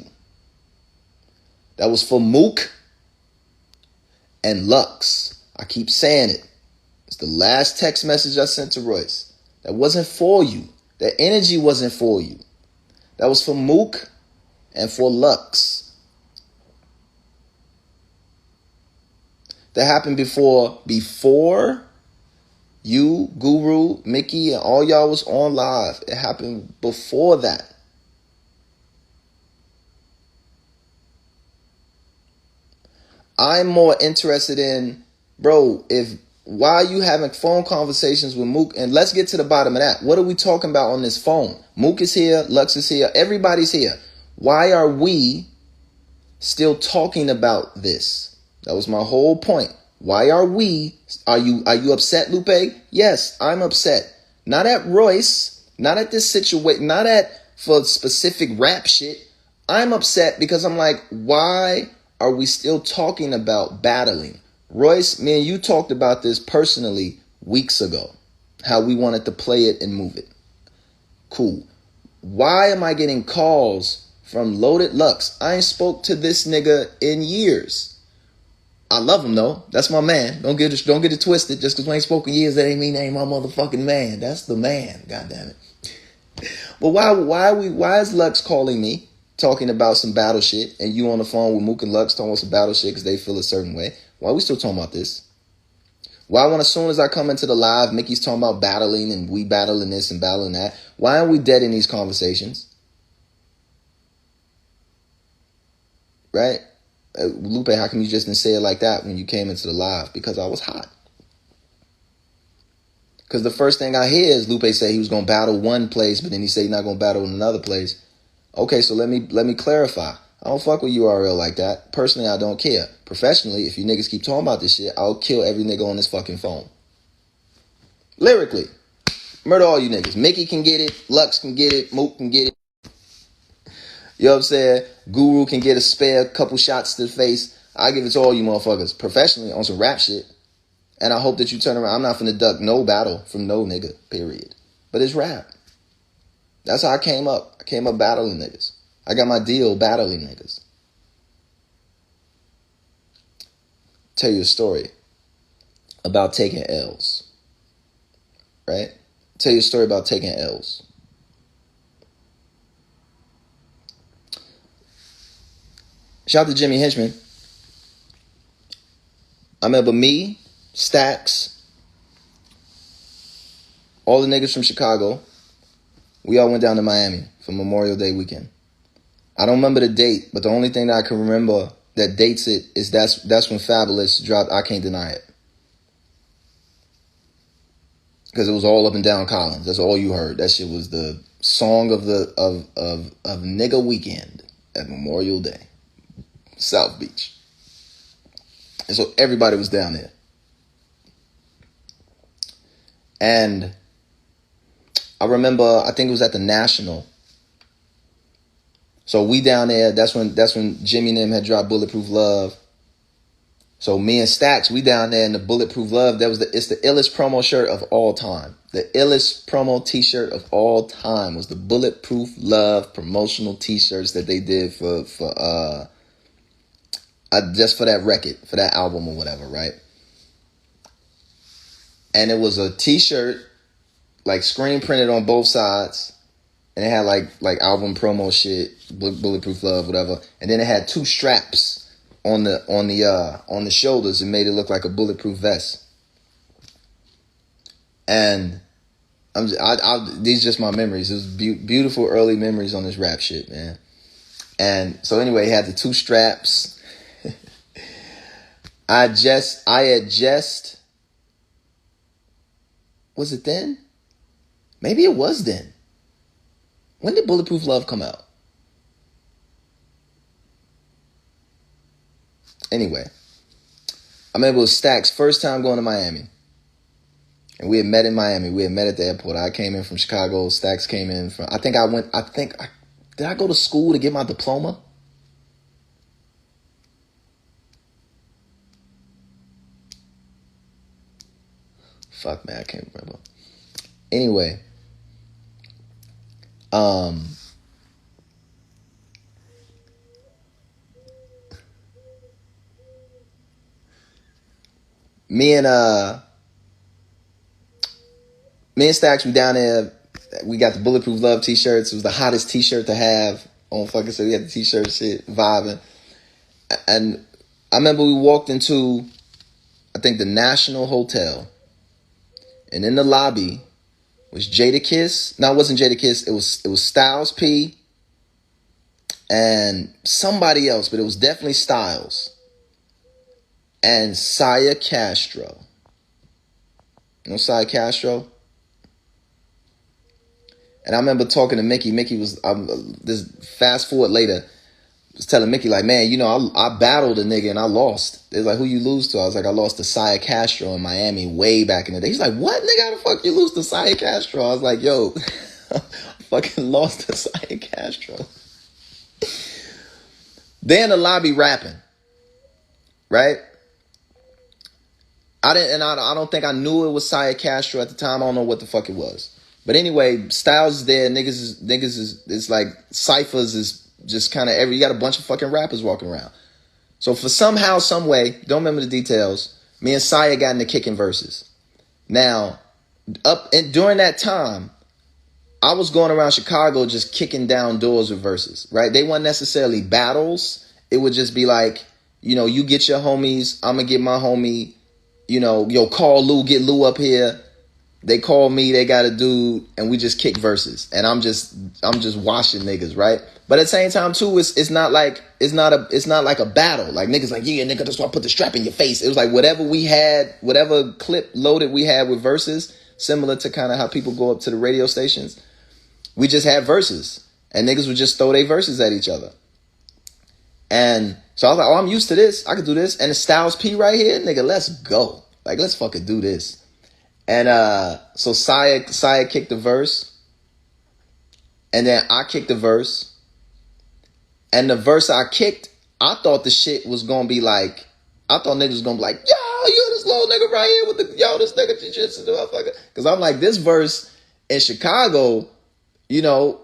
That was for Mook and Lux. I keep saying it. It's the last text message I sent to Royce. That wasn't for you. That energy wasn't for you. That was for Mook and for Lux. That happened before you, Guru, Mickey, and all y'all was on live. It happened before that. I'm more interested in, bro, why are you having phone conversations with Mook? And let's get to the bottom of that. What are we talking about on this phone? Mook is here, Lux is here, everybody's here. Why are we still talking about this? That was my whole point. Why are we? Are you upset, Lupe? Yes, I'm upset. Not at Royce, not at this situation, not at for specific rap shit. I'm upset because I'm like, why are we still talking about battling? Royce, me and you talked about this personally weeks ago. How we wanted to play it and move it. Cool. Why am I getting calls from Loaded Lux? I ain't spoke to this nigga in years. I love him though. That's my man. Don't get it twisted. Just because we ain't spoken years, that ain't mean they ain't my motherfucking man. That's the man. God damn it. But why is Lux calling me talking about some battle shit and you on the phone with Mook and Lux talking about some battle shit because they feel a certain way? Why are we still talking about this? Why when as soon as I come into the live, Mickey's talking about battling and we battling this and battling that? Why aren't we dead in these conversations? Right? Lupe, how come you just didn't say it like that when you came into the live? Because I was hot. Because the first thing I hear is Lupe say he was going to battle one place, but then he said he's not going to battle in another place. Okay, so let me clarify. I don't fuck with URL like that. Personally, I don't care. Professionally, if you niggas keep talking about this shit, I'll kill every nigga on this fucking phone. Lyrically. Murder all you niggas. Mickey can get it. Lux can get it. Mook can get it. You know what I'm saying? Guru can get a spare couple shots to the face. I give it to all you motherfuckers. Professionally, on some rap shit. And I hope that you turn around. I'm not finna duck no battle from no nigga, period. But it's rap. That's how I came up. I came up battling niggas. I got my deal battling niggas. Tell you a story about taking L's. Right? Tell you a story about taking L's. Shout out to Jimmy Henchman. I remember me, Stacks, all the niggas from Chicago. We all went down to Miami for Memorial Day weekend. I don't remember the date, but the only thing that I can remember that dates it is that's when Fabulous dropped I Can't Deny It. Because it was all up and down Collins. That's all you heard. That shit was the song of nigga weekend at Memorial Day. South Beach. And so everybody was down there. And I remember, I think it was at the National. So we down there, that's when Jimmy and them had dropped Bulletproof Love. So me and Stacks, we down there in the Bulletproof Love. It's the illest promo shirt of all time. The illest promo t-shirt of all time was the Bulletproof Love promotional t-shirts that they did for just for that record, for that album or whatever, right? And it was a t-shirt, like screen printed on both sides, and it had like album promo shit, Bulletproof Love, whatever. And then it had two straps on the shoulders and made it look like a bulletproof vest. And these are just my memories. It was beautiful early memories on this rap shit, man. And so anyway, it had the two straps. I had just, was it then? Maybe it was then. When did Bulletproof Love come out? Anyway, I remember it was Stack's first time going to Miami. And we had met in Miami. We had met at the airport. I came in from Chicago. Stacks came in from, did I go to school to get my diploma? Fuck, man, I can't remember. Anyway, me and Stacks, we down there. We got the Bulletproof Love t-shirts. It was the hottest t-shirt to have on fucking, so we had the t-shirt shit, vibing. And I remember we walked into I think the National Hotel. And in the lobby was Jadakiss. No, it wasn't Jadakiss. It was Styles P and somebody else, but it was definitely Styles and Saya Castro. You know Saya Castro? And I remember talking to Mickey. Mickey was, this fast forward later, was telling Mickey, like, man, you know, I battled a nigga and I lost. They was like, who you lose to? I was like, I lost to Saya Castro in Miami way back in the day. He's like, what, nigga? How the fuck you lose to Saya Castro? I was like, yo, I fucking lost to Saya Castro. They in the lobby rapping, right? I don't think I knew it was Saya Castro at the time. I don't know what the fuck it was. But anyway, Styles is there. Niggas is it's like ciphers is just kind of you got a bunch of fucking rappers walking around. So for somehow, some way, don't remember the details, me and Saya got into kicking verses. Now, during that time, I was going around Chicago just kicking down doors with verses, right? They weren't necessarily battles. It would just be like, you know, you get your homies, I'm gonna get my homie, you know, yo, call Lou, get Lou up here. They call me, they got a dude, and we just kick verses. And I'm just washing niggas, right? But at the same time, too, it's not like a battle. Like niggas like, yeah, nigga, that's why I put the strap in your face. It was like whatever we had, whatever clip loaded we had with verses, similar to kind of how people go up to the radio stations. We just had verses. And niggas would just throw their verses at each other. And so I was like, oh, I'm used to this. I could do this. And the Styles P right here, nigga, let's go. Like, let's fucking do this. And so Saya kicked the verse, and then I kicked the verse, and the verse I kicked, I thought the shit was gonna be like, I thought niggas was gonna be like, yo, you this little nigga right here with the, yo, this nigga jiu-jitsu, motherfucker. Because I'm like, this verse in Chicago, you know,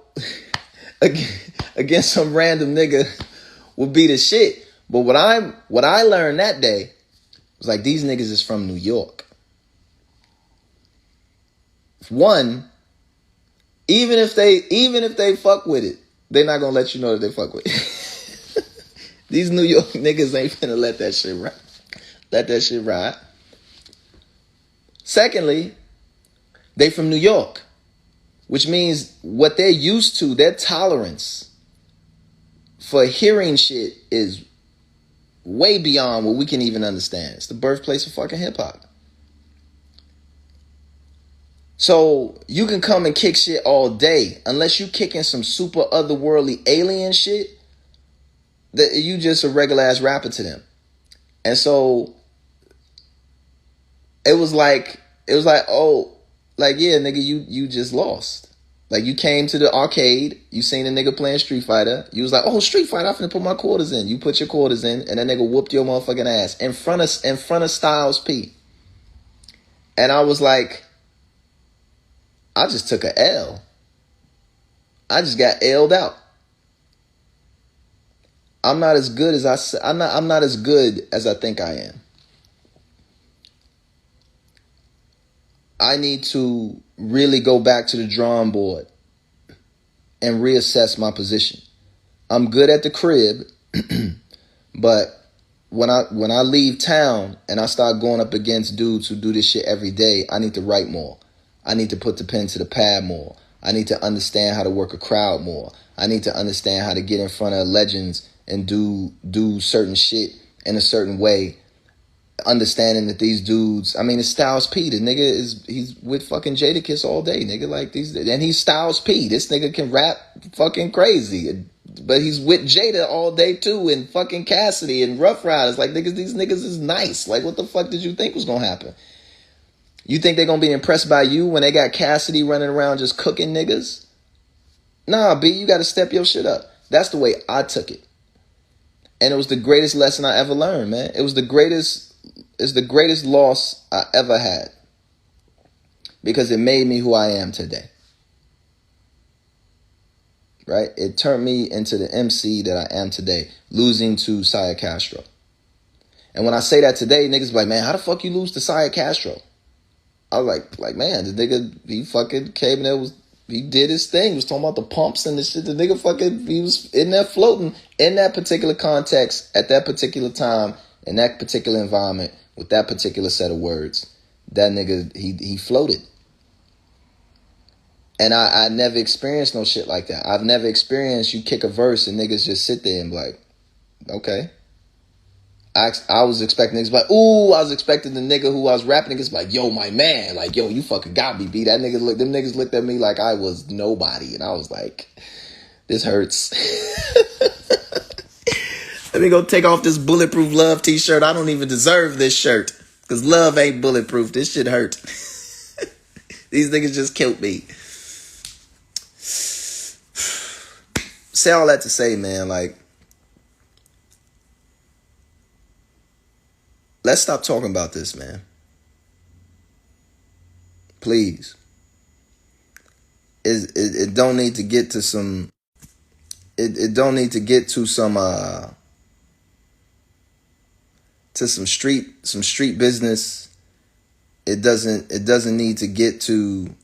against some random nigga would be the shit. But what I learned that day was like, these niggas is from New York. One, even if they fuck with it, they're not gonna let you know that they fuck with it. These New York niggas ain't finna let that shit ride. Let that shit ride. Secondly, they from New York, which means what they're used to, their tolerance for hearing shit is way beyond what we can even understand. It's the birthplace of fucking hip hop. So you can come and kick shit all day, unless you kicking some super otherworldly alien shit, that you just a regular ass rapper to them. And so it was like, oh, like, yeah, nigga, you just lost. Like, you came to the arcade, you seen a nigga playing Street Fighter, you was like, oh, Street Fighter, I'm finna put my quarters in. You put your quarters in, and that nigga whooped your motherfucking ass in front of Styles P. And I was like, I just took a L. I just got L'd out. I'm not as good as I'm not as good as I think I am. I need to really go back to the drawing board and reassess my position. I'm good at the crib, but when I leave town and I start going up against dudes who do this shit every day, I need to write more. I need to put the pen to the pad more. I need to understand how to work a crowd more. I need to understand how to get in front of legends and do certain shit in a certain way. Understanding that these dudes, I mean, it's Styles P. The nigga he's with fucking Jadakiss all day, nigga. Like these, and he's Styles P. This nigga can rap fucking crazy, but he's with Jada all day too, and fucking Cassidy and Rough Riders. Like niggas, these niggas is nice. Like what the fuck did you think was gonna happen? You think they're gonna be impressed by you when they got Cassidy running around just cooking niggas? Nah, B, you gotta step your shit up. That's the way I took it. And it was the greatest lesson I ever learned, man. It's the greatest loss I ever had. Because it made me who I am today. Right? It turned me into the MC that I am today, losing to Saya Castro. And when I say that today, niggas be like, man, how the fuck you lose to Saya Castro? I was like, man, the nigga, he fucking came in there, he did his thing. He was talking about the pumps and the shit. The nigga fucking, he was in there floating in that particular context, at that particular time, in that particular environment, with that particular set of words. That nigga, he floated. And I never experienced no shit like that. I've never experienced you kick a verse and niggas just sit there and be like, okay. I was expecting niggas like, ooh, I was expecting the nigga who I was rapping niggas like, yo, my man, like, yo, you fucking got me, B. Them niggas looked at me like I was nobody. And I was like, this hurts. Let me go take off this Bulletproof Love t-shirt. I don't even deserve this shirt. Because love ain't bulletproof. This shit hurt. These niggas just killed me. Say all that to say, man, like, let's stop talking about this, man. Please. It don't need to get to some. It don't need to get to some street business. It doesn't need to get to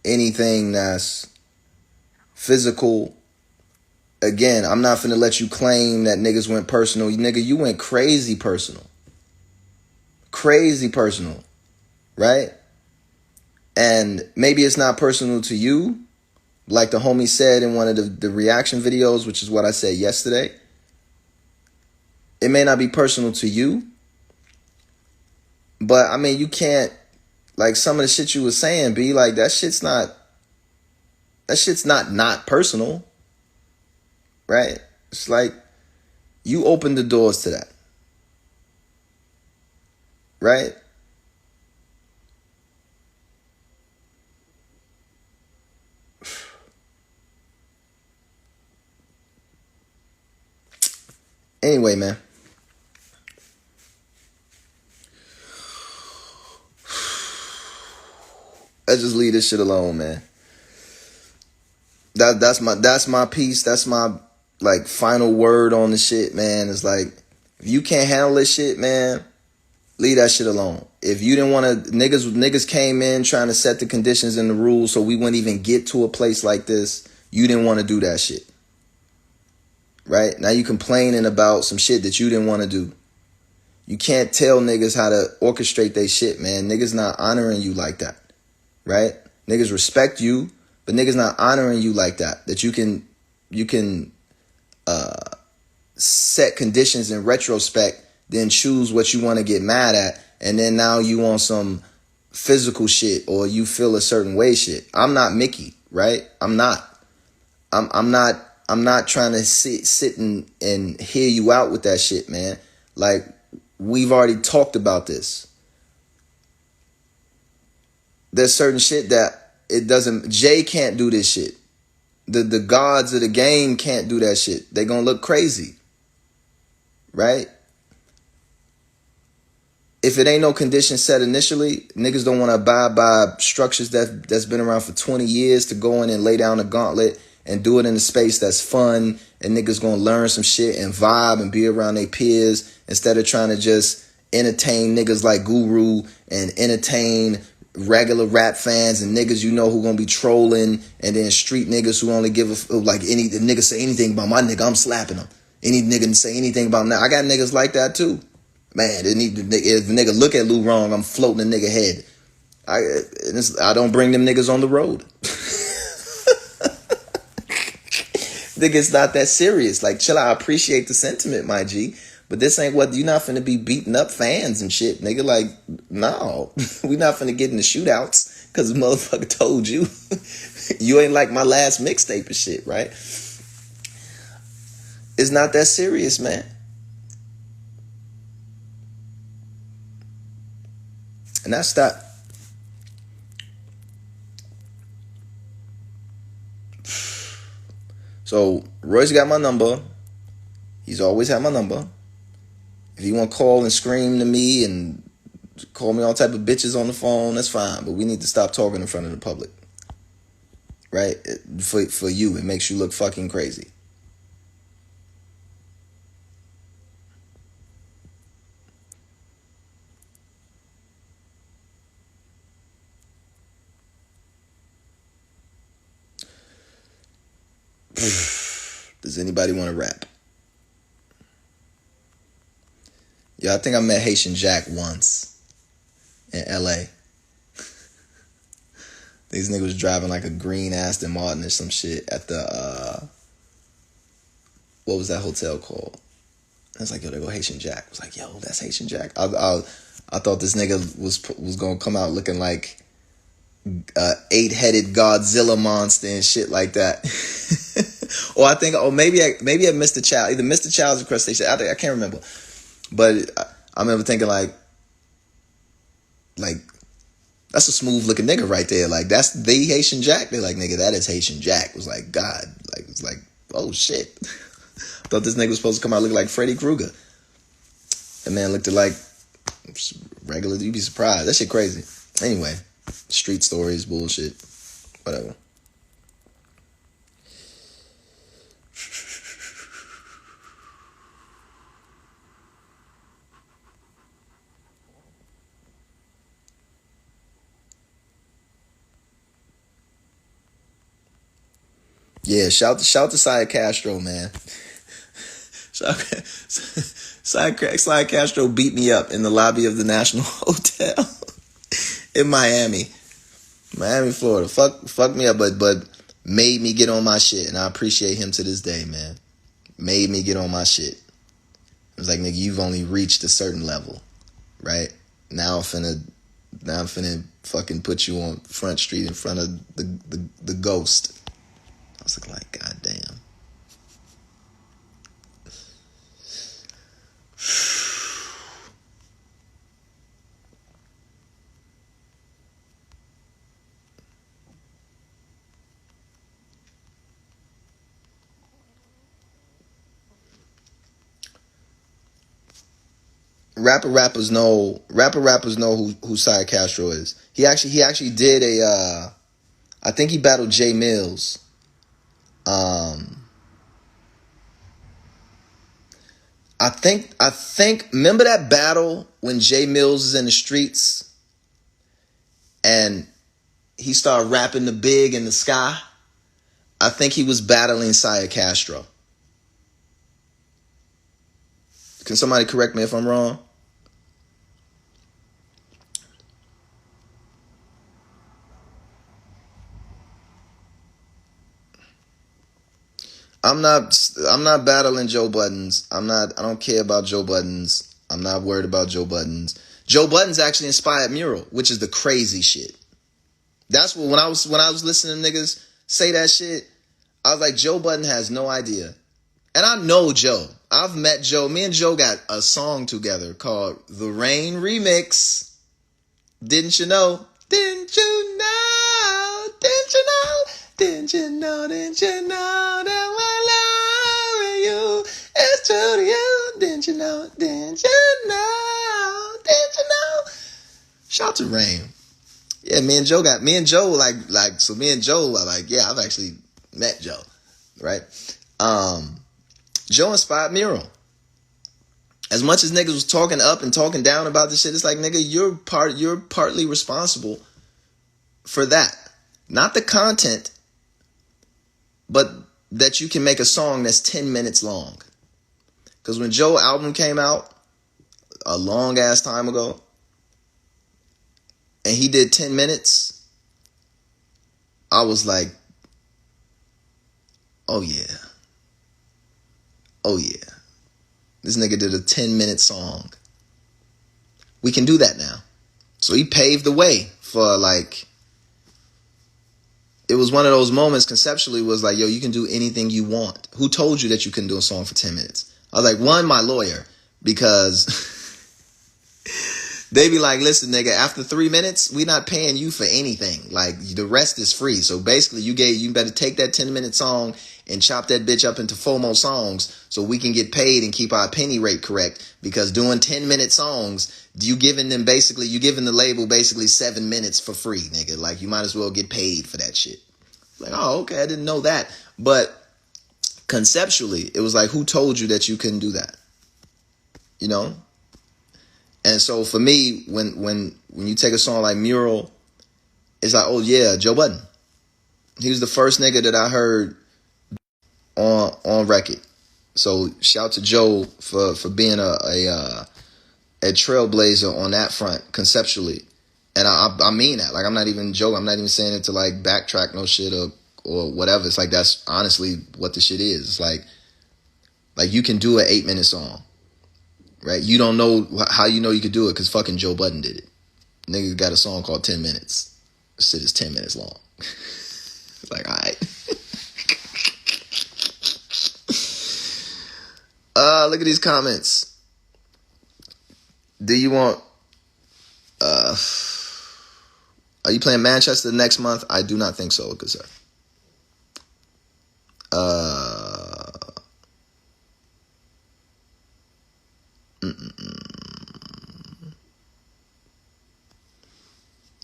anything that's physical. Again, I'm not finna let you claim that niggas went personal. Nigga, you went crazy personal. Crazy personal, right? And maybe it's not personal to you, like the homie said in one of the reaction videos, which is what I said yesterday. It may not be personal to you, but I mean, you can't, like some of the shit you was saying, be like, that shit's not personal, right? It's like you opened the doors to that, right? Anyway, man. Let's just leave this shit alone, man. That's my piece. That's my like final word on the shit, man. It's like, if you can't handle this shit, man, leave that shit alone. If you didn't want to, niggas came in trying to set the conditions and the rules so we wouldn't even get to a place like this. You didn't want to do that shit. Right? Now you complaining about some shit that you didn't want to do. You can't tell niggas how to orchestrate their shit, man. Niggas not honoring you like that. Right? Niggas respect you, but niggas not honoring you like that. That you can set conditions in retrospect, then choose what you want to get mad at, and then now you want some physical shit or you feel a certain way shit. I'm not Mickey, right? I'm not trying to sit and hear you out with that shit, man. Like, we've already talked about this. There's certain shit that it doesn't. Jay can't do this shit. The gods of the game can't do that shit. They gonna look crazy, right? If it ain't no condition set initially, niggas don't want to abide by structures that's been around for 20 years to go in and lay down a gauntlet and do it in a space that's fun, and niggas gonna learn some shit and vibe and be around their peers instead of trying to just entertain niggas like Guru and entertain regular rap fans and niggas you know who gonna be trolling, and then street niggas who only give a like any the nigga say anything about my nigga, I'm slapping him. Any nigga say anything about him. Now I got niggas like that too. Man, if the nigga look at Lou wrong, I'm floating the nigga head. I don't bring them niggas on the road. Nigga, it's not that serious. Like, chill out. I appreciate the sentiment, my G. But this ain't what, you're not finna be beating up fans and shit, nigga. Like, no. We not finna get in the shootouts because the motherfucker told you. You ain't like my last mixtape and shit, right? It's not that serious, man. And that's that. So, Royce got my number. He's always had my number. If you want to call and scream to me and call me all type of bitches on the phone, that's fine. But we need to stop talking in front of the public. Right? For you, it makes you look fucking crazy. Does anybody want to rap? Yeah, I think I met Haitian Jack once in LA. These niggas was driving like a green Aston Martin or some shit at the what was that hotel called? I was like, yo, there go Haitian Jack. I was like, yo, that's Haitian Jack. I thought this nigga was gonna come out looking like 8-headed Godzilla monster and shit like that. Or I think, maybe I Mr. Child, either Mr. Child's or Crustacean. I can't remember, but I remember thinking like that's a smooth looking nigga right there. Like that's the Haitian Jack. They're like, nigga, that is Haitian Jack. It was like, God, like it's like, oh shit. I thought this nigga was supposed to come out looking like Freddy Krueger. That man looked like regular. You'd be surprised. That shit crazy. Anyway, street stories, bullshit, whatever. Yeah, shout to Saya Castro, man. Saya Castro beat me up in the lobby of the National Hotel in Miami, Florida. Fuck me up, but made me get on my shit, and I appreciate him to this day, man. Made me get on my shit. It was like, nigga, you've only reached a certain level, right? Now I'm finna fucking put you on Front Street in front of the ghost. I was like, God damn. Rappers know who Saya Castro is. He actually did a I think he battled Jay Mills. I think remember that battle when Jay Mills is in the streets and he started rapping the big in the sky? I think he was battling Saya Castro. Can somebody correct me if I'm wrong? I'm not battling Joe Buttons. I don't care about Joe Buttons. I'm not worried about Joe Buttons. Joe Buttons actually inspired Mural, which is the crazy shit. That's what when I was listening to niggas say that shit, I was like, Joe Budden has no idea. And I know Joe. I've met Joe. Me and Joe got a song together called The Rain Remix. Didn't you know? Didn't you know? Didn't you know? Didn't you know? Didn't you know that my love you is true to you? Didn't you know? Didn't you know? Didn't you know? Shout to Rain. Yeah, me and Joe are like, yeah, I've actually met Joe, right? Joe inspired Mural. As much as niggas was talking up and talking down about this shit, it's like, nigga, you're partly responsible for that. Not the content, but that you can make a song that's 10 minutes long. Because when Joe's album came out a long ass time ago, and he did 10 minutes, I was like, oh yeah. Oh yeah. This nigga did a 10-minute song. We can do that now. So he paved the way for like, it was one of those moments conceptually was like, yo, you can do anything you want. Who told you that you couldn't do a song for 10 minutes? I was like, one, my lawyer, because they be like, listen, nigga, after 3 minutes, we not paying you for anything. Like, the rest is free. So basically, you better take that 10-minute song and chop that bitch up into 4 more songs so we can get paid and keep our penny rate correct. Because doing 10-minute songs, you giving the label basically 7 minutes for free, nigga. Like, you might as well get paid for that shit. Like, oh, okay, I didn't know that. But conceptually, it was like, who told you that you couldn't do that? You know? And so for me, when you take a song like Mural, it's like, oh yeah, Joe Budden. He was the first nigga that I heard on record. So shout to Joe for being a a trailblazer on that front conceptually. And I mean that. Like, I'm not even joking. I'm not even saying it to like backtrack no shit or whatever. It's like, that's honestly what the shit is. It's like you can do an 8-minute song, right? You don't know how you know you could do it because fucking Joe Budden did it. Nigga got a song called 10 minutes. This shit is 10 minutes long. It's like, all right. Look at these comments. Do you want... are you playing Manchester next month? I do not think so, good sir.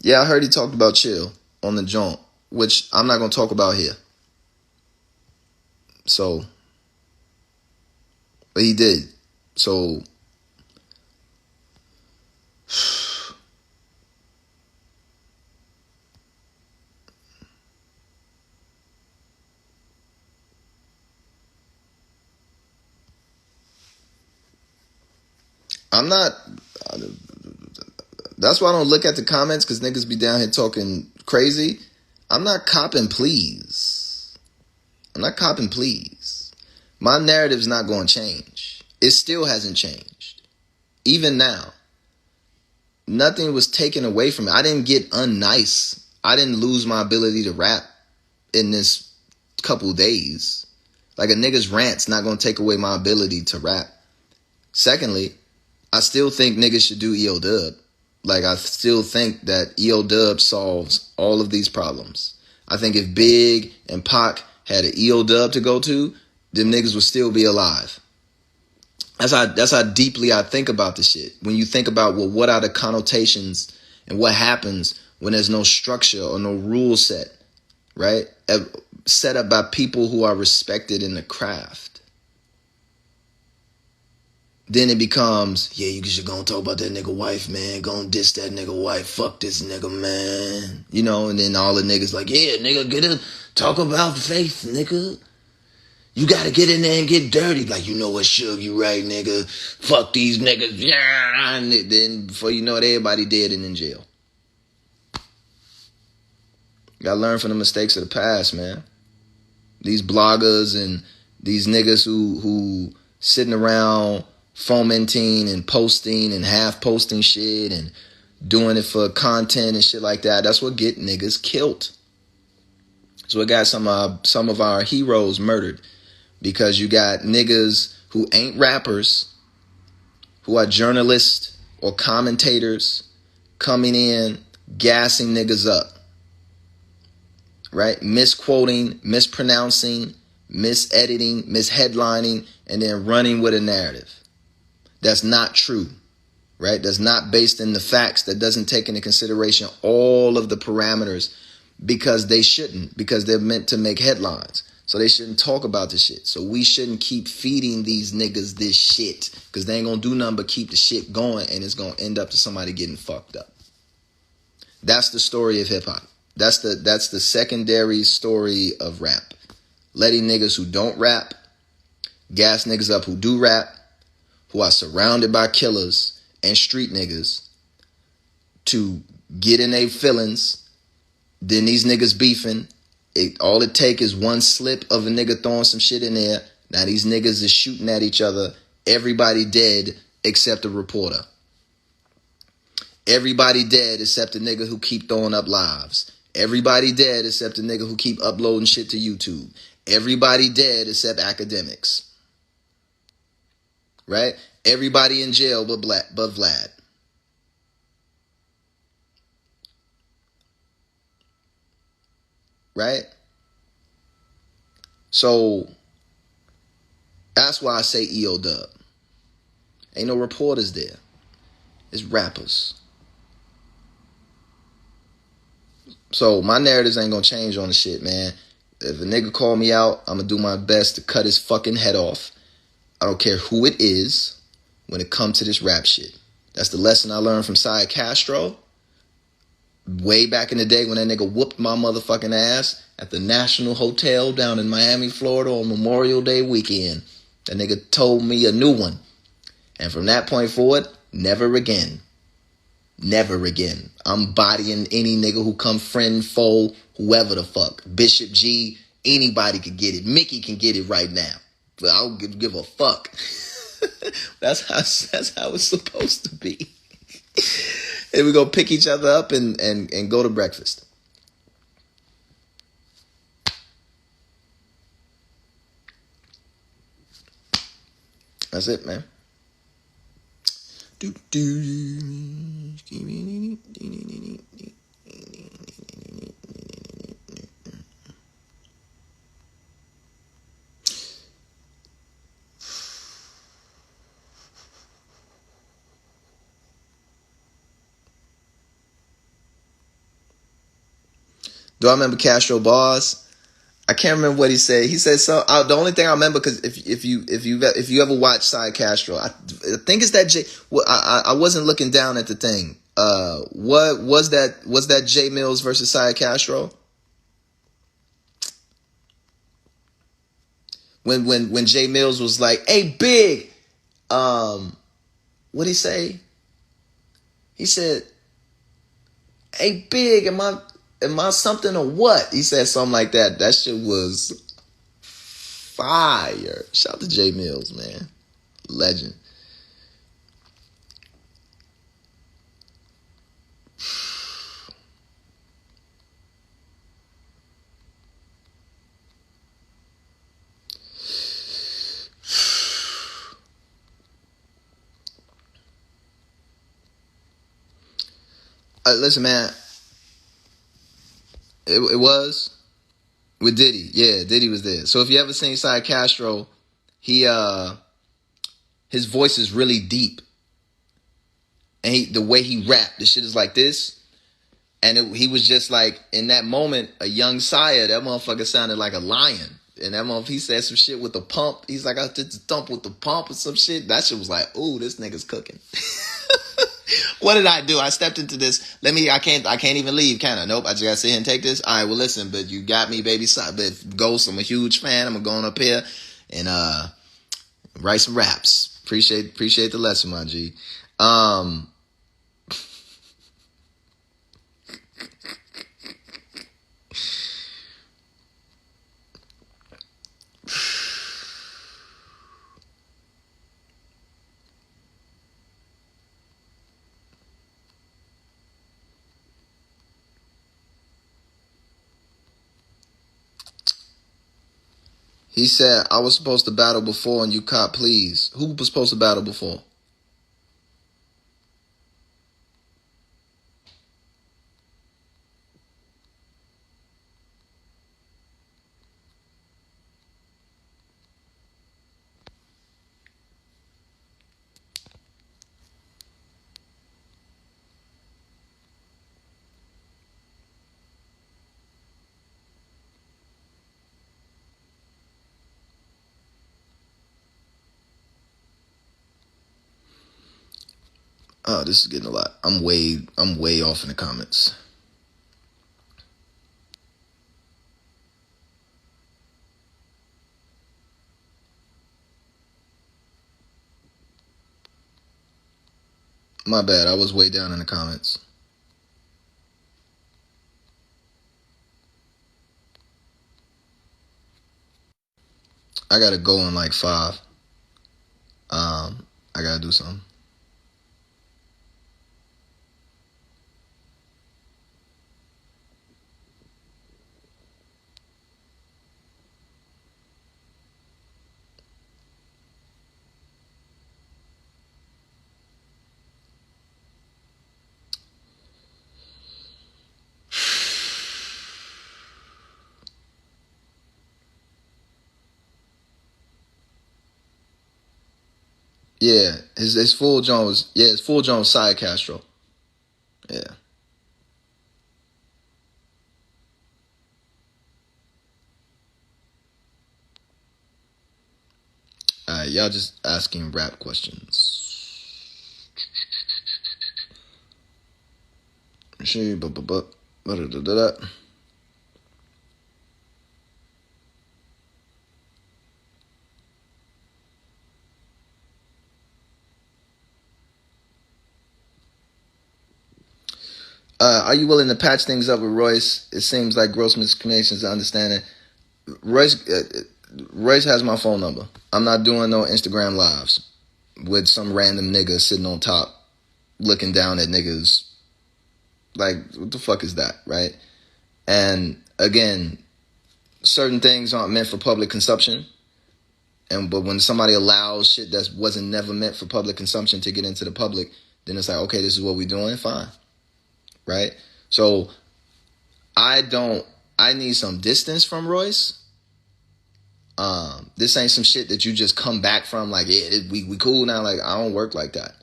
Yeah, I heard he talked about Chill on the joint, which I'm not going to talk about here. So, but he did. So, I'm not... That's why I don't look at the comments, because niggas be down here talking crazy. I'm not copping please. I'm not copping please. My narrative's not going to change. It still hasn't changed. Even now. Nothing was taken away from me. I didn't get unnice. I didn't lose my ability to rap in this couple days. Like, a nigga's rant's not going to take away my ability to rap. Secondly, I still think niggas should do EO Dub. Like, I still think that EO Dub solves all of these problems. I think if Big and Pac had an EO Dub to go to, them niggas would still be alive. That's how deeply I think about this shit. When you think about, well, what are the connotations and what happens when there's no structure or no rule set, right? Set up by people who are respected in the craft. Then it becomes, yeah, you should go and talk about that nigga wife, man. Go and diss that nigga wife. Fuck this nigga, man. You know, and then all the niggas like, yeah, nigga, get in, talk about faith, nigga. You gotta get in there and get dirty. Like, you know what, Suge, you right, nigga. Fuck these niggas. Yeah. And then before you know it, everybody dead and in jail. You gotta learn from the mistakes of the past, man. These bloggers and these niggas who sitting around fomenting and posting and half posting shit and doing it for content and shit like that. That's what get niggas killed. So we got some of our heroes murdered because you got niggas who ain't rappers, who are journalists or commentators coming in, gassing niggas up, right? Misquoting, mispronouncing, misediting, misheadlining, and then running with a narrative. That's not true, right? That's not based in the facts. That doesn't take into consideration all of the parameters because they shouldn't, because they're meant to make headlines. So they shouldn't talk about the shit. So we shouldn't keep feeding these niggas this shit because they ain't going to do nothing but keep the shit going and it's going to end up to somebody getting fucked up. That's the story of hip hop. That's the secondary story of rap. Letting niggas who don't rap gas niggas up who do rap, who are surrounded by killers and street niggas to get in their feelings. Then these niggas beefing. All it take is one slip of a nigga throwing some shit in there. Now these niggas is shooting at each other. Everybody dead except the reporter. Everybody dead except the nigga who keep throwing up lives. Everybody dead except the nigga who keep uploading shit to YouTube. Everybody dead except academics. Right? Everybody in jail but Vlad. Right? So that's why I say EO Dub. Ain't no reporters there. It's rappers. So my narratives ain't gonna change on the shit, man. If a nigga call me out, I'm gonna do my best to cut his fucking head off. I don't care who it is when it comes to this rap shit. That's the lesson I learned from Cy Castro way back in the day when that nigga whooped my motherfucking ass at the National Hotel down in Miami, Florida on Memorial Day weekend. That nigga told me a new one. And from that point forward, Never again. Never again. I'm bodying any nigga who come friend, foe, whoever the fuck. Bishop G, anybody can get it. Mickey can get it right now. But I don't give a fuck. That's how it's supposed to be. And we go pick each other up and go to breakfast. That's it, man. Do I remember Castro bars? I can't remember what he said. He said so. The only thing I remember, because if you ever watch Side Castro, I think it's that J. Well, I wasn't looking down at the thing. What was that? Was that J Mills versus Side Castro? When J Mills was like, "Hey, big," what'd he say? He said, "Hey, big, am I something or what?" He said something like that. That shit was fire. Shout out to J Mills, man. Legend. Listen, man. It was with Diddy. Yeah, Diddy was there. So if you ever seen Side Castro, he his voice is really deep, and the way he rapped, the shit is like this. And he was just like, in that moment, a young sire. That motherfucker sounded like a lion. And that motherfucker, he said some shit with the pump. He's like, I did the thump with the pump or some shit. That shit was like, ooh, this nigga's cooking. What did I do? I stepped into this. I can't even leave, can I? Nope. I just gotta sit here and take this. All right, well, listen, but you got me, baby. But Ghost, I'm a huge fan. I'm going up here and write some raps. Appreciate the lesson, my G. He said, I was supposed to battle before and you caught please. Who was supposed to battle before? Oh, this is getting a lot. I'm way off in the comments. My bad. I was way down in the comments. I gotta go in like 5. I gotta do something. Yeah, his full John was Side Castro. Yeah. Alright, y'all just asking rap questions. Are you willing to patch things up with Royce? It seems like gross miscommunications and understanding. Royce has my phone number. I'm not doing no Instagram lives with some random nigga sitting on top looking down at niggas. Like, what the fuck is that, right? And again, certain things aren't meant for public consumption. But when somebody allows shit that wasn't never meant for public consumption to get into the public, then it's like, okay, this is what we're doing, fine. Right? So I need some distance from Royce. This ain't some shit that you just come back from like, yeah, we cool now. Like, I don't work like that.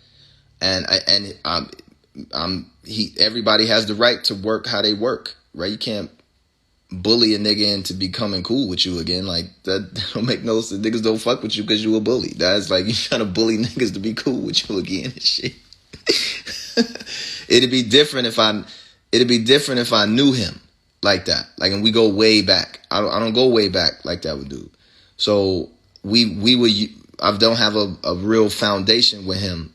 Everybody has the right to work how they work, right? You can't bully a nigga into becoming cool with you again. Like, that don't make no sense. Niggas don't fuck with you because you a bully. That's like, you trying to bully niggas to be cool with you again and shit. It'd be different if I knew him like that. Like, and we go way back. I don't go way back like that with dude. So I don't have a real foundation with him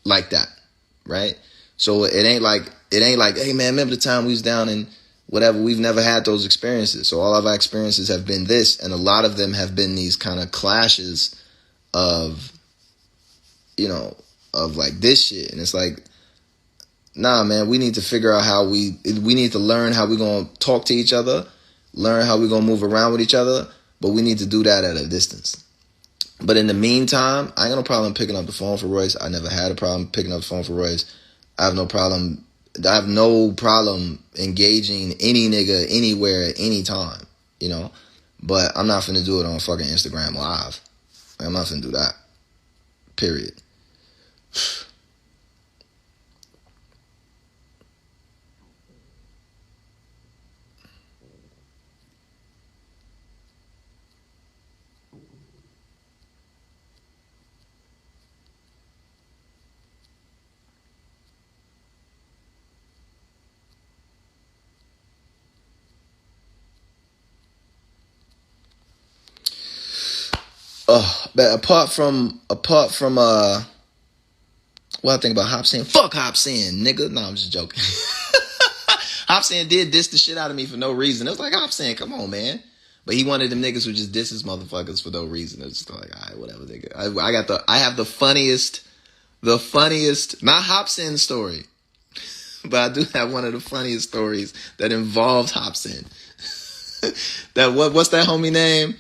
like that, right? So it ain't like, hey man, remember the time we was down in whatever? We've never had those experiences. So all of our experiences have been this, and a lot of them have been these kind of clashes of, of like this shit. And it's like, nah, man, we need to figure out how we need to learn how we're going to talk to each other, learn how we're going to move around with each other, but we need to do that at a distance. But in the meantime, I ain't got no problem picking up the phone for Royce. I never had a problem picking up the phone for Royce. I have no problem engaging any nigga anywhere at any time, But I'm not finna do it on fucking Instagram Live. I'm not finna do that. Period. But apart from what I think about Hopsin, fuck Hopsin, nigga. No, I'm just joking. Hopsin did diss the shit out of me for no reason. It was like, Hopsin, come on, man. But he wanted them niggas who just diss his motherfuckers for no reason. It's just like, all right, whatever, nigga. I have the funniest, not Hopsin story, but I do have one of the funniest stories that involves Hopsin. What's that homie name?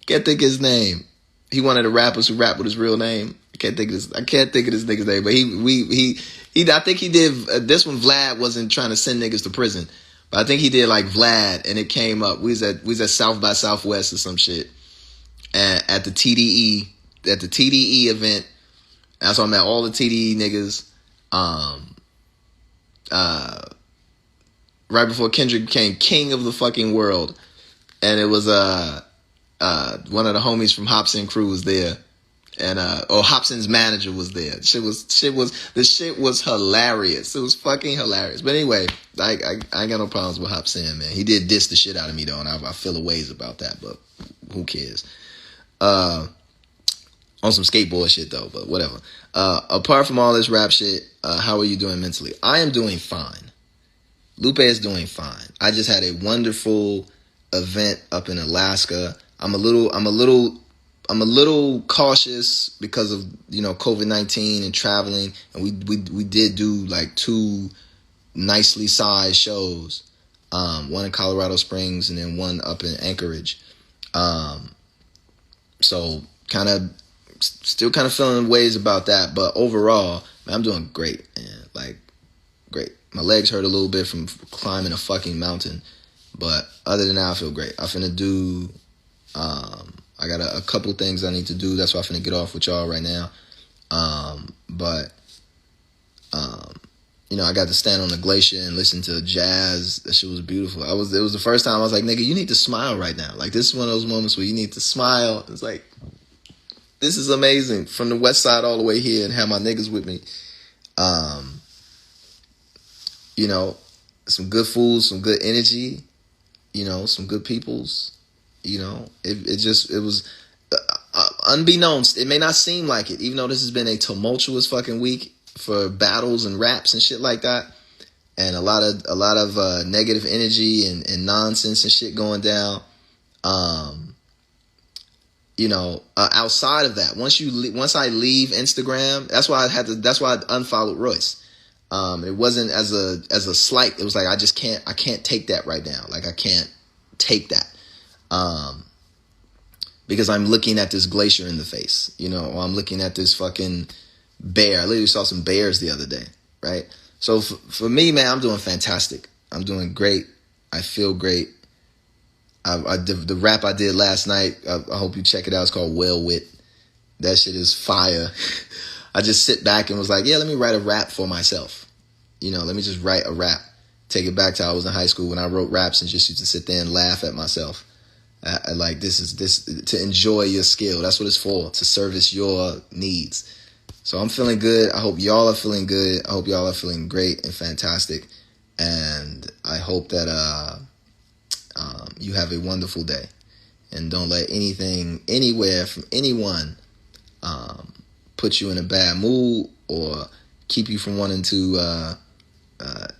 Can't think of his name. He one of the rappers who rap with his real name. I can't think of this nigga's name, but I think he did this one. Vlad wasn't trying to send niggas to prison, but I think he did like Vlad, and it came up. We was at South by Southwest or some shit, and at the TDE event. And so I met all the TDE niggas. Right before Kendrick became king of the fucking world, and it was one of the homies from Hopsin crew was there, and Hopsin's manager was there. The shit was hilarious. It was fucking hilarious. But anyway, I ain't got no problems with Hopsin, man. He did diss the shit out of me though, and I feel a ways about that, but who cares? On some skateboard shit though, but whatever. Apart from all this rap shit, how are you doing mentally? I am doing fine. Lupe is doing fine. I just had a wonderful event up in Alaska. I'm a little cautious because of COVID-19 and traveling, and we did do like 2 nicely sized shows, one in Colorado Springs and then one up in Anchorage. So still kind of feeling ways about that, but overall, man, I'm doing great, man. Like, great. My legs hurt a little bit from climbing a fucking mountain, but other than that, I feel great. I finna do. I got a couple things I need to do. That's why I'm finna get off with y'all right now. I got to stand on the glacier and listen to jazz. That shit was beautiful. It was the first time I was like, nigga, you need to smile right now. Like, this is one of those moments where you need to smile. It's like, this is amazing. From the west side all the way here, and have my niggas with me. Some good food, some good energy, some good peoples. It was unbeknownst. It may not seem like it, even though this has been a tumultuous fucking week for battles and raps and shit like that. and a lot of negative energy and nonsense and shit going down. Outside of that, once I leave Instagram, that's why I unfollowed Royce. It wasn't as a slight. It was like, I can't take that right now. Like, I can't take that. Because I'm looking at this glacier in the face, or I'm looking at this fucking bear. I literally saw some bears the other day, right? So for me, man, I'm doing fantastic. I'm doing great. I feel great. The rap I did last night, I hope you check it out. It's called Well Wit. That shit is fire. I just sit back and was like, yeah, let me write a rap for myself. Let me just write a rap. Take it back to how I was in high school when I wrote raps and just used to sit there and laugh at myself. This to enjoy your skill. That's what it's for, to service your needs. So I'm feeling good. I hope y'all are feeling good. I hope y'all are feeling great and fantastic. And I hope that you have a wonderful day. And don't let anything, anywhere, from anyone put you in a bad mood or keep you from wanting to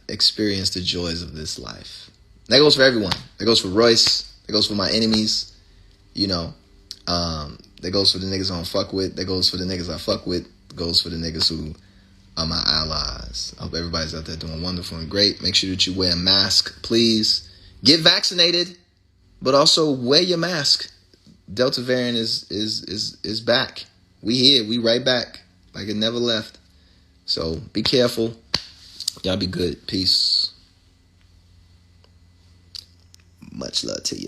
experience the joys of this life. That goes for everyone. That goes for Royce. That goes for my enemies. That goes for the niggas I don't fuck with. That goes for the niggas I fuck with. That goes for the niggas who are my allies. I hope everybody's out there doing wonderful and great. Make sure that you wear a mask, please. Get vaccinated, but also wear your mask. Delta variant is back. We here. We right back. Like it never left. So be careful. Y'all be good. Peace. Much love to ya.